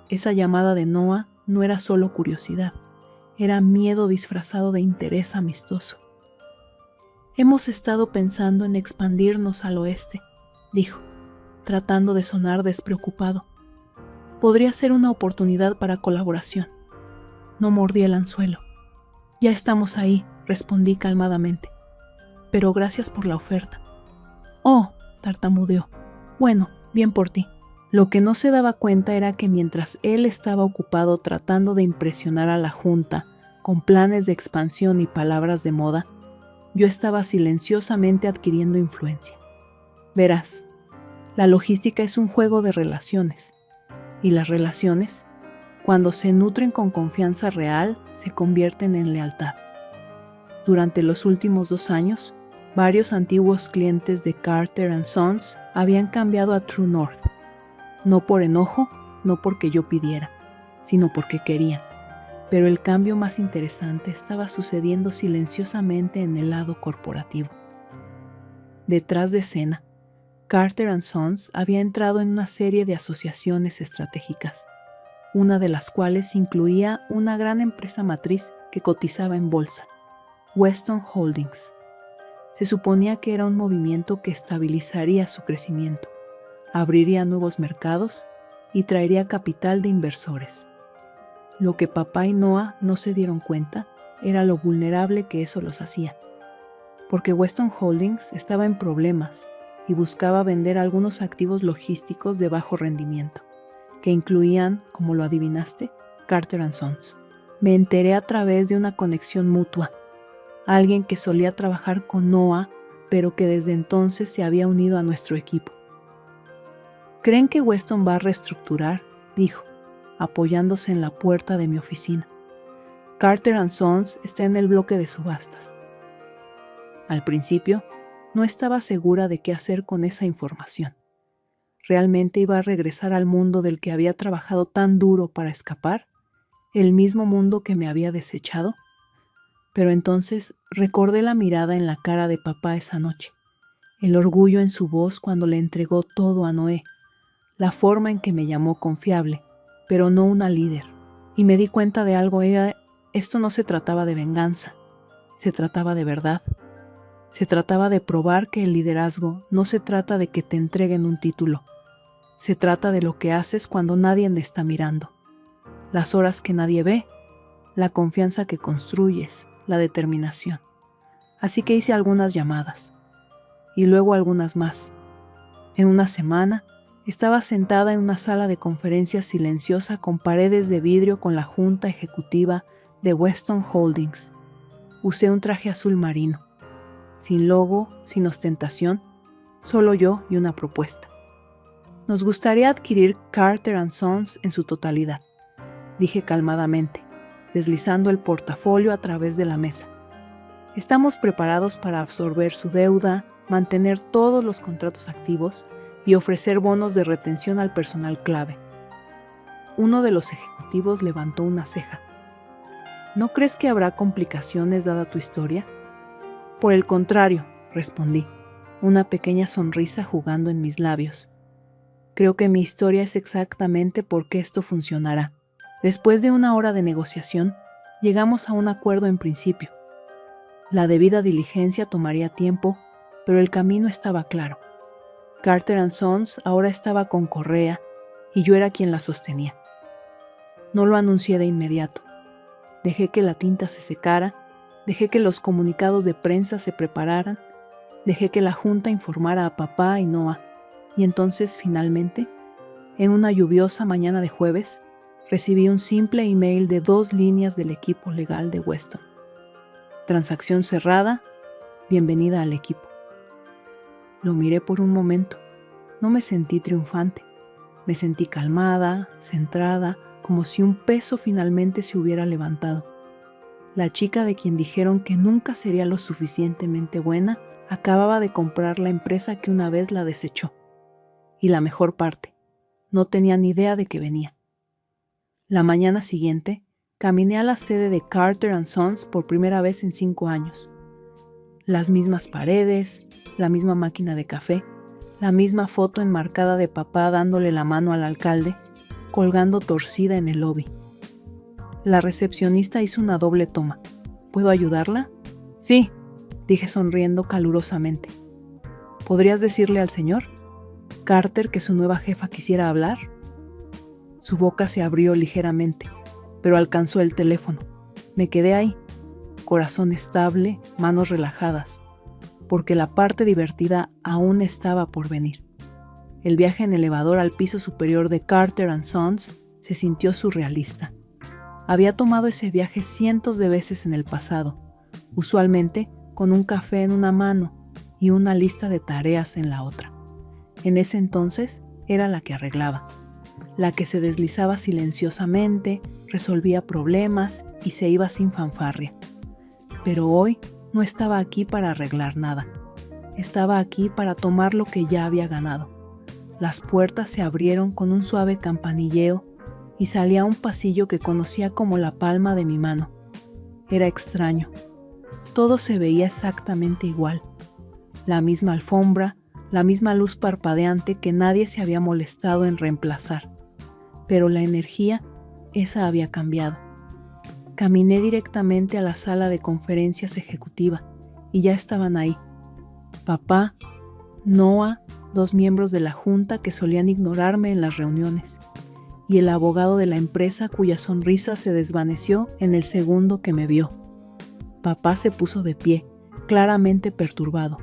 Esa llamada de Noah no era solo curiosidad, era miedo disfrazado de interés amistoso. Hemos estado pensando en expandirnos al oeste, dijo, tratando de sonar despreocupado. Podría ser una oportunidad para colaboración. No mordí el anzuelo. Ya estamos ahí, respondí calmadamente. Pero gracias por la oferta. Oh, tartamudeó. Bueno, bien por ti. Lo que no se daba cuenta era que mientras él estaba ocupado tratando de impresionar a la junta con planes de expansión y palabras de moda, yo estaba silenciosamente adquiriendo influencia. Verás, la logística es un juego de relaciones, y las relaciones, cuando se nutren con confianza real, se convierten en lealtad. Durante los últimos 2 años, varios antiguos clientes de Carter & Sons habían cambiado a True North. No por enojo, no porque yo pidiera, sino porque querían. Pero el cambio más interesante estaba sucediendo silenciosamente en el lado corporativo. Detrás de escena, Carter & Sons había entrado en una serie de asociaciones estratégicas, una de las cuales incluía una gran empresa matriz que cotizaba en bolsa, Weston Holdings. Se suponía que era un movimiento que estabilizaría su crecimiento, abriría nuevos mercados y traería capital de inversores. Lo que papá y Noah no se dieron cuenta era lo vulnerable que eso los hacía, porque Weston Holdings estaba en problemas y buscaba vender algunos activos logísticos de bajo rendimiento, que incluían, como lo adivinaste, Carter & Sons. Me enteré a través de una conexión mutua, alguien que solía trabajar con Noah, pero que desde entonces se había unido a nuestro equipo. ¿Creen que Weston va a reestructurar?, dijo, apoyándose en la puerta de mi oficina. Carter & Sons está en el bloque de subastas. Al principio, no estaba segura de qué hacer con esa información. ¿Realmente iba a regresar al mundo del que había trabajado tan duro para escapar? ¿El mismo mundo que me había desechado? Pero entonces recordé la mirada en la cara de papá esa noche, el orgullo en su voz cuando le entregó todo a Noé, la forma en que me llamó confiable, pero no una líder. Y me di cuenta de algo: esto no se trataba de venganza, se trataba de verdad. Se trataba de probar que el liderazgo no se trata de que te entreguen un título. Se trata de lo que haces cuando nadie te está mirando. Las horas que nadie ve, la confianza que construyes, la determinación. Así que hice algunas llamadas. Y luego algunas más. En una semana, estaba sentada en una sala de conferencias silenciosa con paredes de vidrio con la junta ejecutiva de Weston Holdings. Usé un traje azul marino. Sin logo, sin ostentación, solo yo y una propuesta. Nos gustaría adquirir Carter & Sons en su totalidad, dije calmadamente, deslizando el portafolio a través de la mesa. Estamos preparados para absorber su deuda, mantener todos los contratos activos y ofrecer bonos de retención al personal clave. Uno de los ejecutivos levantó una ceja. ¿No crees que habrá complicaciones dada tu historia? Por el contrario, respondí, una pequeña sonrisa jugando en mis labios. Creo que mi historia es exactamente por qué esto funcionará. Después de una hora de negociación, llegamos a un acuerdo en principio. La debida diligencia tomaría tiempo, pero el camino estaba claro. Carter & Sons ahora estaba con correa y yo era quien la sostenía. No lo anuncié de inmediato. Dejé que la tinta se secara, dejé que los comunicados de prensa se prepararan, dejé que la junta informara a papá y Noah, y entonces, finalmente, en una lluviosa mañana de jueves, recibí un simple email de 2 líneas del equipo legal de Weston. Transacción cerrada, bienvenida al equipo. Lo miré por un momento. No me sentí triunfante. Me sentí calmada, centrada, como si un peso finalmente se hubiera levantado. La chica de quien dijeron que nunca sería lo suficientemente buena, acababa de comprar la empresa que una vez la desechó. Y la mejor parte, no tenía ni idea de que venía. La mañana siguiente, caminé a la sede de Carter & Sons por primera vez en 5 años. Las mismas paredes, la misma máquina de café, la misma foto enmarcada de papá dándole la mano al alcalde, colgando torcida en el lobby. La recepcionista hizo una doble toma. ¿Puedo ayudarla? Sí, dije sonriendo calurosamente. ¿Podrías decirle al señor Carter que su nueva jefa quisiera hablar? Su boca se abrió ligeramente, pero alcanzó el teléfono. Me quedé ahí, corazón estable, manos relajadas, porque la parte divertida aún estaba por venir. El viaje en elevador al piso superior de Carter & Sons se sintió surrealista. Había tomado ese viaje cientos de veces en el pasado, usualmente con un café en una mano y una lista de tareas en la otra. En ese entonces era la que arreglaba, la que se deslizaba silenciosamente, resolvía problemas y se iba sin fanfarria. Pero hoy no estaba aquí para arreglar nada. Estaba aquí para tomar lo que ya había ganado. Las puertas se abrieron con un suave campanilleo y salí a un pasillo que conocía como la palma de mi mano. Era extraño. Todo se veía exactamente igual. La misma alfombra, la misma luz parpadeante que nadie se había molestado en reemplazar. Pero la energía, esa había cambiado. Caminé directamente a la sala de conferencias ejecutiva y ya estaban ahí. Papá, Noah, 2 miembros de la junta que solían ignorarme en las reuniones, y el abogado de la empresa cuya sonrisa se desvaneció en el segundo que me vio. Papá se puso de pie, claramente perturbado.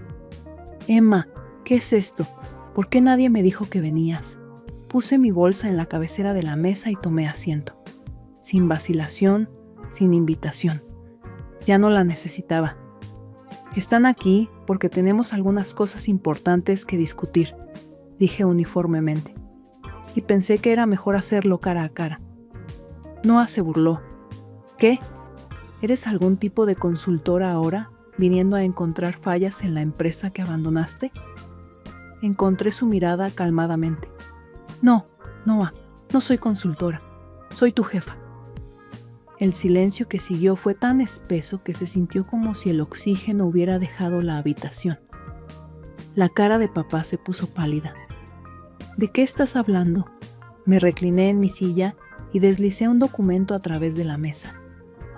Emma, ¿qué es esto? ¿Por qué nadie me dijo que venías? Puse mi bolsa en la cabecera de la mesa y tomé asiento. Sin vacilación, sin invitación. Ya no la necesitaba. Están aquí porque tenemos algunas cosas importantes que discutir, dije uniformemente. Y pensé que era mejor hacerlo cara a cara. Noah se burló. ¿Qué? ¿Eres algún tipo de consultora ahora, viniendo a encontrar fallas en la empresa que abandonaste? Encontré su mirada calmadamente. No, Noah, no soy consultora. Soy tu jefa. El silencio que siguió fue tan espeso que se sintió como si el oxígeno hubiera dejado la habitación. La cara de papá se puso pálida. ¿De qué estás hablando? Me recliné en mi silla y deslicé un documento a través de la mesa.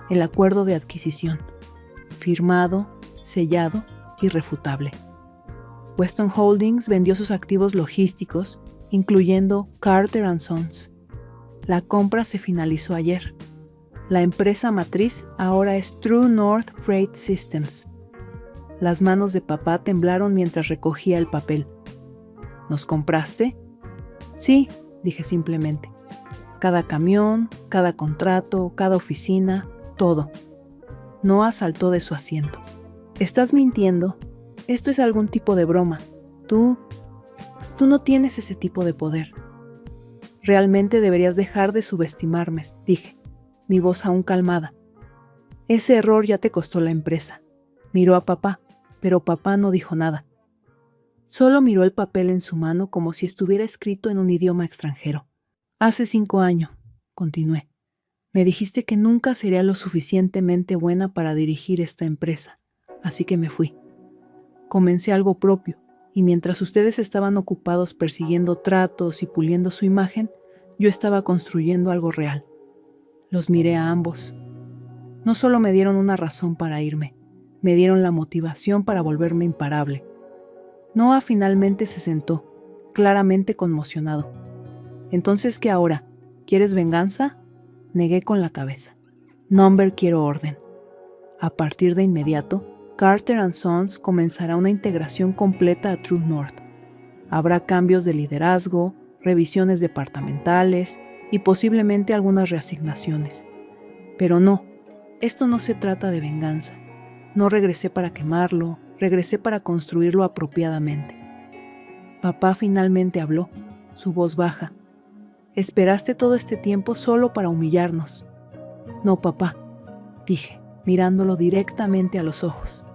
El acuerdo de adquisición. Firmado, sellado, irrefutable. Weston Holdings vendió sus activos logísticos, incluyendo Carter & Sons. La compra se finalizó ayer. La empresa matriz ahora es True North Freight Systems. Las manos de papá temblaron mientras recogía el papel. ¿Nos compraste? Sí, dije simplemente. Cada camión, cada contrato, cada oficina, todo. Noah saltó de su asiento. Estás mintiendo. Esto es algún tipo de broma. Tú no tienes ese tipo de poder. Realmente deberías dejar de subestimarme, dije, mi voz aún calmada. Ese error ya te costó la empresa. Miró a papá, pero papá no dijo nada. Solo miró el papel en su mano como si estuviera escrito en un idioma extranjero. Hace 5 años, continué, me dijiste que nunca sería lo suficientemente buena para dirigir esta empresa, así que me fui. Comencé algo propio, y mientras ustedes estaban ocupados persiguiendo tratos y puliendo su imagen, yo estaba construyendo algo real. Los miré a ambos. No solo me dieron una razón para irme, me dieron la motivación para volverme imparable. Noah finalmente se sentó, claramente conmocionado. ¿Entonces qué ahora? ¿Quieres venganza? Negué con la cabeza. Number, quiero orden. A partir de inmediato, Carter & Sons comenzará una integración completa a True North. Habrá cambios de liderazgo, revisiones departamentales y posiblemente algunas reasignaciones. Pero no, esto no se trata de venganza. No regresé para quemarlo, regresé para construirlo apropiadamente. Papá finalmente habló, su voz baja. Esperaste todo este tiempo solo para humillarnos. No, papá, dije, mirándolo directamente a los ojos.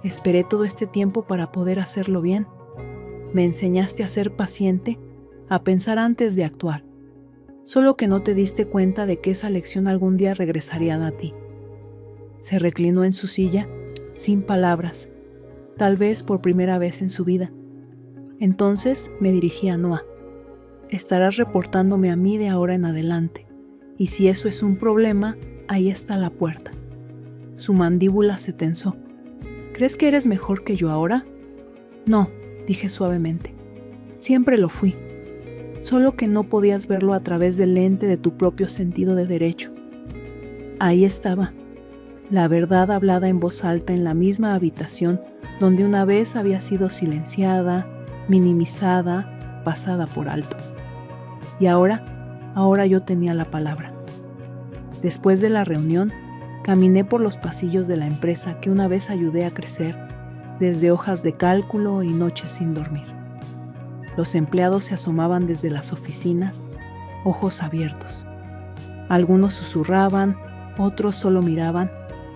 Esperé todo este tiempo para poder hacerlo bien. Me enseñaste a ser paciente, a pensar antes de actuar. Solo que no te diste cuenta de que esa lección algún día regresaría a ti. Se reclinó en su silla, sin palabras, tal vez por primera vez en su vida. Entonces me dirigí a Noah. Estarás reportándome a mí de ahora en adelante, y si eso es un problema, ahí está la puerta. Su mandíbula se tensó. ¿Crees que eres mejor que yo ahora? No, dije suavemente. Siempre lo fui. Solo que no podías verlo a través del lente de tu propio sentido de derecho. Ahí estaba, la verdad hablada en voz alta en la misma habitación donde una vez había sido silenciada, minimizada, pasada por alto. Y ahora yo tenía la palabra. Después de la reunión, caminé por los pasillos de la empresa que una vez ayudé a crecer, desde hojas de cálculo y noches sin dormir. Los empleados se asomaban desde las oficinas, ojos abiertos. Algunos susurraban, otros solo miraban,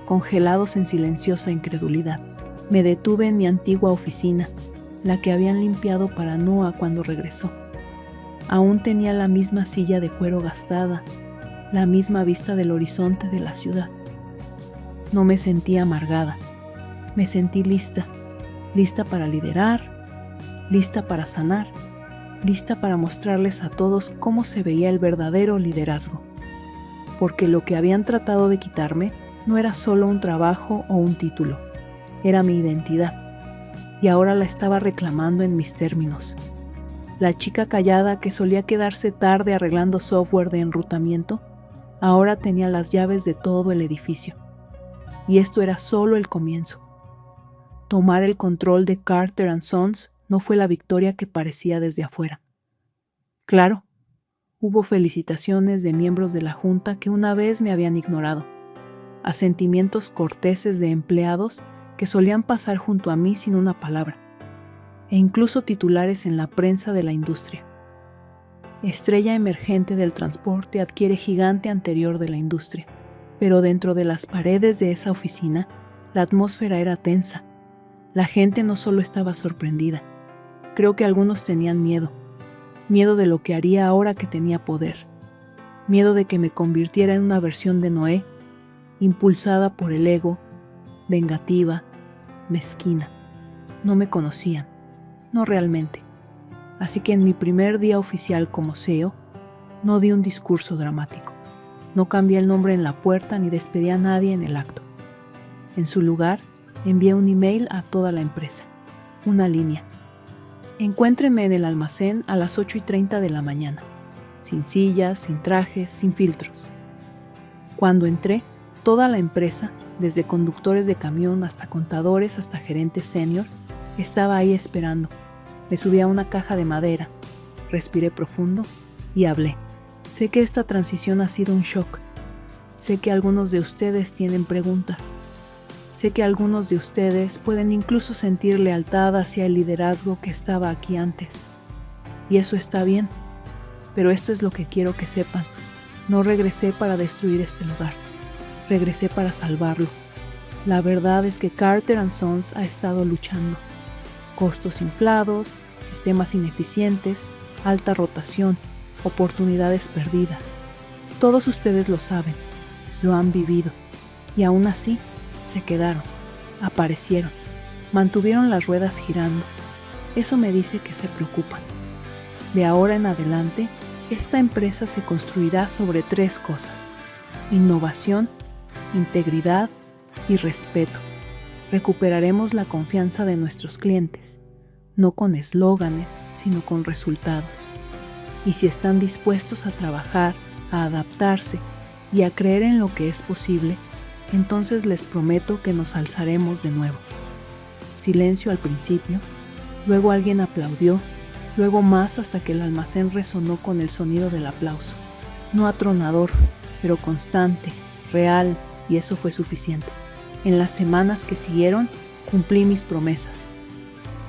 congelados en silenciosa incredulidad. Me detuve en mi antigua oficina, la que habían limpiado para Noah cuando regresó. Aún tenía la misma silla de cuero gastada, la misma vista del horizonte de la ciudad. No me sentí amargada, me sentí lista para liderar, lista para sanar, lista para mostrarles a todos cómo se veía el verdadero liderazgo. Porque lo que habían tratado de quitarme no era solo un trabajo o un título, era mi identidad, y ahora la estaba reclamando en mis términos. La chica callada que solía quedarse tarde arreglando software de enrutamiento, ahora tenía las llaves de todo el edificio. Y esto era solo el comienzo. Tomar el control de Carter & Sons no fue la victoria que parecía desde afuera. Claro, hubo felicitaciones de miembros de la junta que una vez me habían ignorado, asentimientos corteses de empleados que solían pasar junto a mí sin una palabra, e incluso titulares en la prensa de la industria. Estrella emergente del transporte adquiere gigante anterior de la industria, pero dentro de las paredes de esa oficina, la atmósfera era tensa. La gente no solo estaba sorprendida, creo que algunos tenían miedo de lo que haría ahora que tenía poder, miedo de que me convirtiera en una versión de Noé, impulsada por el ego, vengativa, mezquina. No me conocían, no realmente. Así que en mi primer día oficial como CEO, no di un discurso dramático. No cambié el nombre en la puerta ni despedí a nadie en el acto. En su lugar, envié un email a toda la empresa. Una línea. Encuéntrenme en el almacén a las 8:30 de la mañana. Sin sillas, sin trajes, sin filtros. Cuando entré, toda la empresa, desde conductores de camión hasta contadores hasta gerentes senior, estaba ahí esperando. Me subí a una caja de madera, respiré profundo y hablé. Sé que esta transición ha sido un shock. Sé que algunos de ustedes tienen preguntas. Sé que algunos de ustedes pueden incluso sentir lealtad hacia el liderazgo que estaba aquí antes. Y eso está bien. Pero esto es lo que quiero que sepan. No regresé para destruir este lugar. Regresé para salvarlo. La verdad es que Carter & Sons ha estado luchando. Costos inflados, sistemas ineficientes, alta rotación, oportunidades perdidas. Todos ustedes lo saben, lo han vivido, y aún así se quedaron, aparecieron, mantuvieron las ruedas girando. Eso me dice que se preocupan. De ahora en adelante, esta empresa se construirá sobre 3 cosas: innovación, integridad y respeto. Recuperaremos la confianza de nuestros clientes, no con eslóganes, sino con resultados. Y si están dispuestos a trabajar, a adaptarse y a creer en lo que es posible, entonces les prometo que nos alzaremos de nuevo. Silencio al principio, luego alguien aplaudió, luego más hasta que el almacén resonó con el sonido del aplauso. No atronador, pero constante, real, y eso fue suficiente. En las semanas que siguieron, cumplí mis promesas.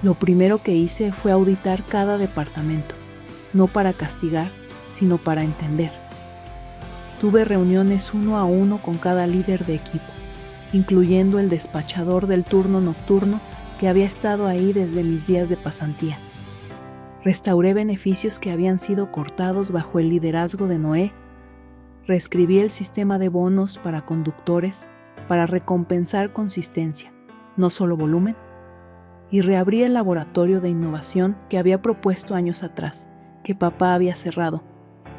Lo primero que hice fue auditar cada departamento, no para castigar, sino para entender. Tuve reuniones 1 a 1 con cada líder de equipo, incluyendo el despachador del turno nocturno que había estado ahí desde mis días de pasantía. Restauré beneficios que habían sido cortados bajo el liderazgo de Noé. Reescribí el sistema de bonos para conductores para recompensar consistencia, no solo volumen, y reabrí el laboratorio de innovación que había propuesto años atrás, que papá había cerrado,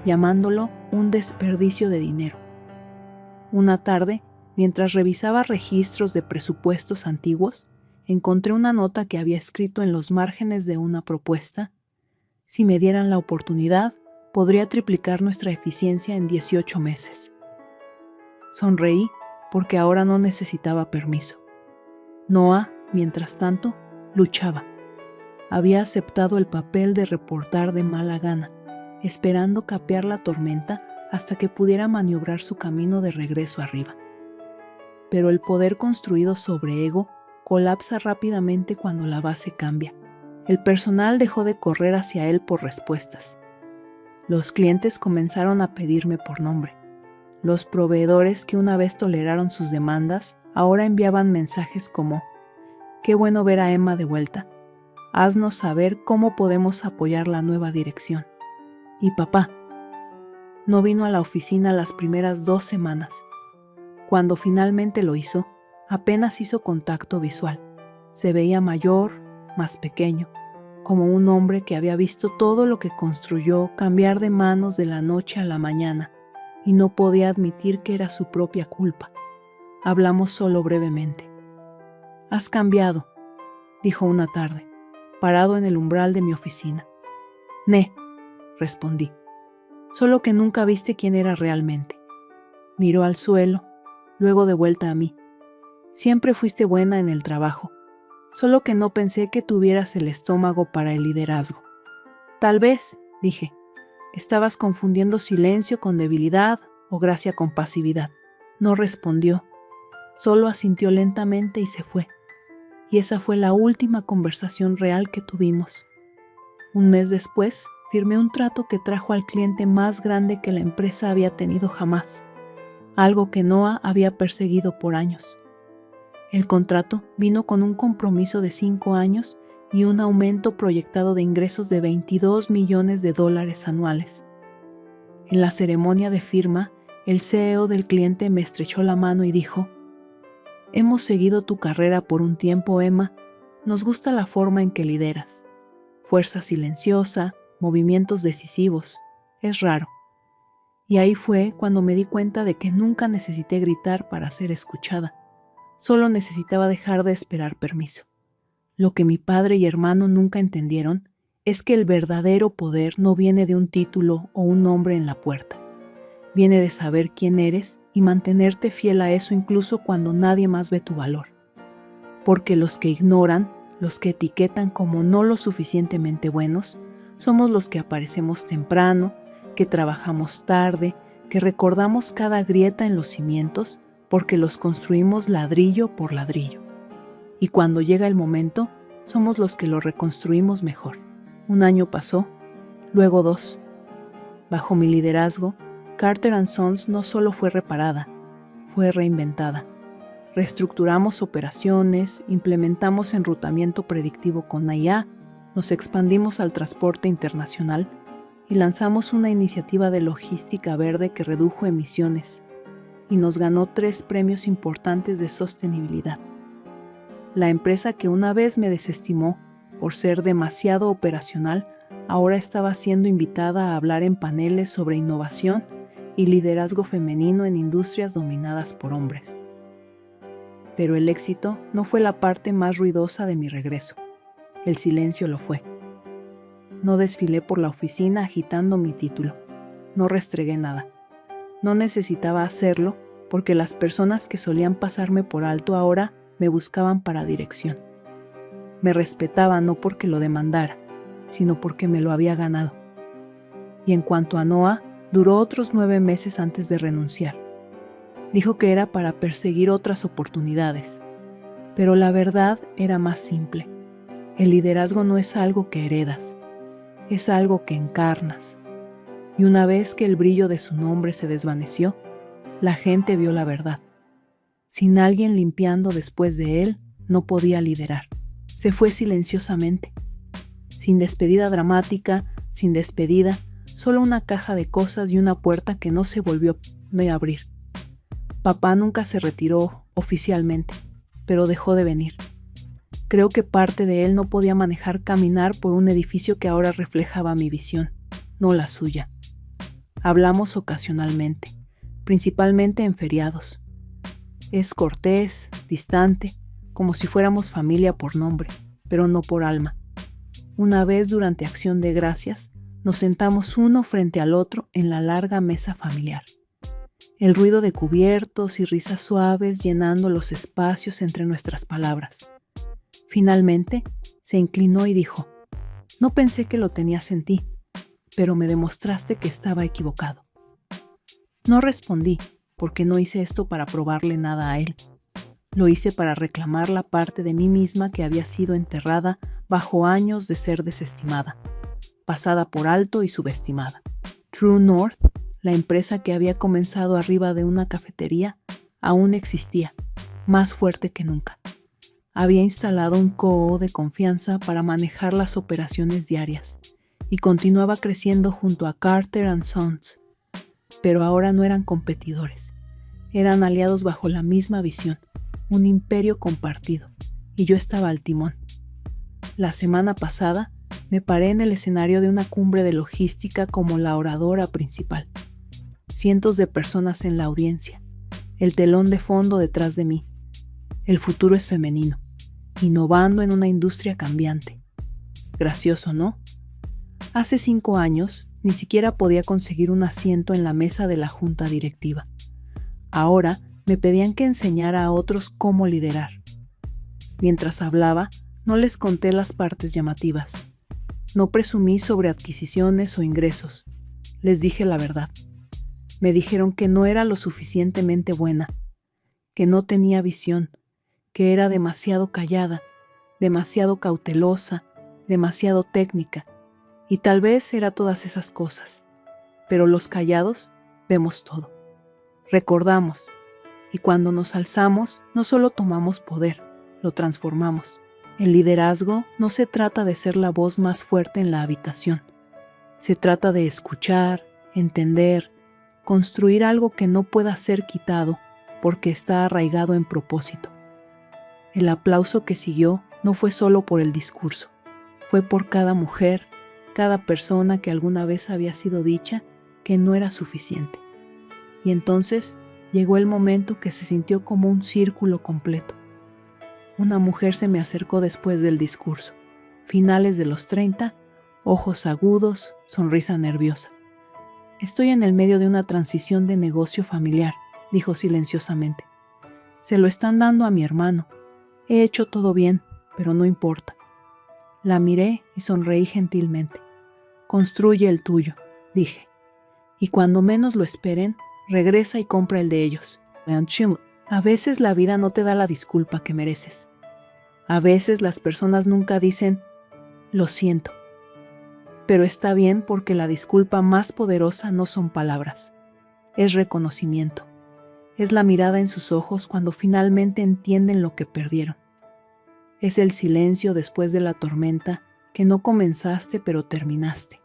llamándolo un desperdicio de dinero. Una tarde, mientras revisaba registros de presupuestos antiguos, encontré una nota que había escrito en los márgenes de una propuesta: si me dieran la oportunidad, podría triplicar nuestra eficiencia en 18 meses. Sonreí porque ahora no necesitaba permiso. Noah, mientras tanto, luchaba. Había aceptado el papel de reportar de mala gana, esperando capear la tormenta hasta que pudiera maniobrar su camino de regreso arriba. Pero el poder construido sobre ego colapsa rápidamente cuando la base cambia. El personal dejó de correr hacia él por respuestas. Los clientes comenzaron a pedirme por nombre. Los proveedores que una vez toleraron sus demandas ahora enviaban mensajes como: «Qué bueno ver a Emma de vuelta. Haznos saber cómo podemos apoyar la nueva dirección». Y papá no vino a la oficina las primeras 2 semanas. Cuando finalmente lo hizo, apenas hizo contacto visual. Se veía mayor, más pequeño, como un hombre que había visto todo lo que construyó cambiar de manos de la noche a la mañana, y no podía admitir que era su propia culpa. Hablamos solo brevemente. «Has cambiado», dijo una tarde, parado en el umbral de mi oficina. «Ne», respondí, «solo que nunca viste quién era realmente». Miró al suelo, luego de vuelta a mí. «Siempre fuiste buena en el trabajo, solo que no pensé que tuvieras el estómago para el liderazgo». «Tal vez», dije, «estabas confundiendo silencio con debilidad o gracia con pasividad». No respondió, solo asintió lentamente y se fue. Y esa fue la última conversación real que tuvimos. Un mes después, firmé un trato que trajo al cliente más grande que la empresa había tenido jamás, algo que Noah había perseguido por años. El contrato vino con un compromiso de 5 años y un aumento proyectado de ingresos de $22 millones anuales. En la ceremonia de firma, el CEO del cliente me estrechó la mano y dijo: «Hemos seguido tu carrera por un tiempo, Emma. Nos gusta la forma en que lideras. Fuerza silenciosa, movimientos decisivos. Es raro». Y ahí fue cuando me di cuenta de que nunca necesité gritar para ser escuchada. Solo necesitaba dejar de esperar permiso. Lo que mi padre y hermano nunca entendieron es que el verdadero poder no viene de un título o un nombre en la puerta. Viene de saber quién eres y mantenerte fiel a eso incluso cuando nadie más ve tu valor. Porque los que ignoran, los que etiquetan como no lo suficientemente buenos, somos los que aparecemos temprano, que trabajamos tarde, que recordamos cada grieta en los cimientos porque los construimos ladrillo por ladrillo. Y cuando llega el momento, somos los que lo reconstruimos mejor. 1 año pasó, luego 2. Bajo mi liderazgo, Carter & Sons no solo fue reparada, fue reinventada. Reestructuramos operaciones, implementamos enrutamiento predictivo con IA, nos expandimos al transporte internacional y lanzamos una iniciativa de logística verde que redujo emisiones y nos ganó 3 premios importantes de sostenibilidad. La empresa que una vez me desestimó por ser demasiado operacional, ahora estaba siendo invitada a hablar en paneles sobre innovación y liderazgo femenino en industrias dominadas por hombres. Pero el éxito no fue la parte más ruidosa de mi regreso. El silencio lo fue. No desfilé por la oficina agitando mi título. No restregué nada. No necesitaba hacerlo porque las personas que solían pasarme por alto ahora me buscaban para dirección. Me respetaban no porque lo demandara, sino porque me lo había ganado. Y en cuanto a Noah, duró otros 9 meses antes de renunciar. Dijo que era para perseguir otras oportunidades, pero la verdad era más simple. El liderazgo no es algo que heredas, es algo que encarnas. Y una vez que el brillo de su nombre se desvaneció, la gente vio la verdad. Sin alguien limpiando después de él, no podía liderar. Se fue silenciosamente. Sin despedida dramática, sin despedida, solo una caja de cosas y una puerta que no se volvió a abrir. Papá nunca se retiró oficialmente, pero dejó de venir. Creo que parte de él no podía manejar caminar por un edificio que ahora reflejaba mi visión, no la suya. Hablamos ocasionalmente, principalmente en feriados. Es cortés, distante, como si fuéramos familia por nombre, pero no por alma. Una vez durante Acción de Gracias, nos sentamos uno frente al otro en la larga mesa familiar. El ruido de cubiertos y risas suaves llenando los espacios entre nuestras palabras. Finalmente, se inclinó y dijo: «No pensé que lo tenías en ti, pero me demostraste que estaba equivocado». No respondí, porque no hice esto para probarle nada a él. Lo hice para reclamar la parte de mí misma que había sido enterrada bajo años de ser desestimada, pasada por alto y subestimada. True North, la empresa que había comenzado arriba de una cafetería, aún existía, más fuerte que nunca. Había instalado un COO de confianza para manejar las operaciones diarias y continuaba creciendo junto a Carter & Sons. Pero ahora no eran competidores, eran aliados bajo la misma visión, un imperio compartido, y yo estaba al timón. La semana pasada me paré en el escenario de una cumbre de logística como la oradora principal. Cientos de personas en la audiencia, el telón de fondo detrás de mí. El futuro es femenino, innovando en una industria cambiante. Gracioso, ¿no? Hace 5 años ni siquiera podía conseguir un asiento en la mesa de la junta directiva. Ahora me pedían que enseñara a otros cómo liderar. Mientras hablaba, no les conté las partes llamativas. No presumí sobre adquisiciones o ingresos. Les dije la verdad. Me dijeron que no era lo suficientemente buena, que no tenía visión, que era demasiado callada, demasiado cautelosa, demasiado técnica, y tal vez era todas esas cosas. Pero los callados vemos todo. Recordamos, y cuando nos alzamos, no solo tomamos poder, lo transformamos. El liderazgo no se trata de ser la voz más fuerte en la habitación. Se trata de escuchar, entender, construir algo que no pueda ser quitado porque está arraigado en propósito. El aplauso que siguió no fue solo por el discurso, fue por cada mujer, cada persona que alguna vez había sido dicha que no era suficiente. Y entonces llegó el momento que se sintió como un círculo completo. Una mujer se me acercó después del discurso, finales de los 30, ojos agudos, sonrisa nerviosa. «Estoy en el medio de una transición de negocio familiar», dijo silenciosamente. «Se lo están dando a mi hermano. He hecho todo bien, pero no importa». La miré y sonreí gentilmente. «Construye el tuyo», dije. «Y cuando menos lo esperen, regresa y compra el de ellos». A veces la vida no te da la disculpa que mereces. A veces las personas nunca dicen, «lo siento». Pero está bien porque la disculpa más poderosa no son palabras, es reconocimiento. Es la mirada en sus ojos cuando finalmente entienden lo que perdieron. Es el silencio después de la tormenta que no comenzaste pero terminaste.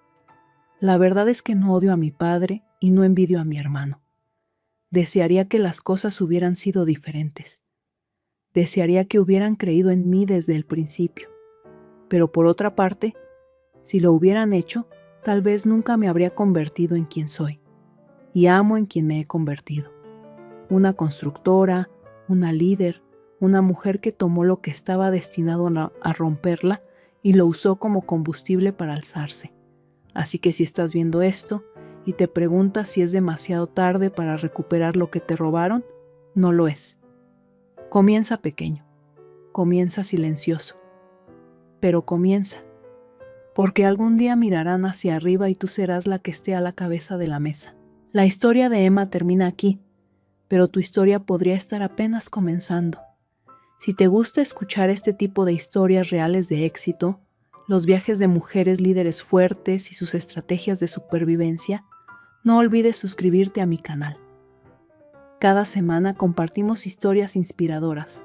La verdad es que no odio a mi padre y no envidio a mi hermano. Desearía que las cosas hubieran sido diferentes. Desearía que hubieran creído en mí desde el principio. Pero por otra parte, si lo hubieran hecho, tal vez nunca me habría convertido en quien soy. Y amo en quien me he convertido. Una constructora, una líder, una mujer que tomó lo que estaba destinado a romperla y lo usó como combustible para alzarse. Así que si estás viendo esto y te preguntas si es demasiado tarde para recuperar lo que te robaron, no lo es. Comienza pequeño, comienza silencioso, pero comienza, porque algún día mirarán hacia arriba y tú serás la que esté a la cabeza de la mesa. La historia de Emma termina aquí, pero tu historia podría estar apenas comenzando. Si te gusta escuchar este tipo de historias reales de éxito, los viajes de mujeres líderes fuertes y sus estrategias de supervivencia, no olvides suscribirte a mi canal. Cada semana compartimos historias inspiradoras,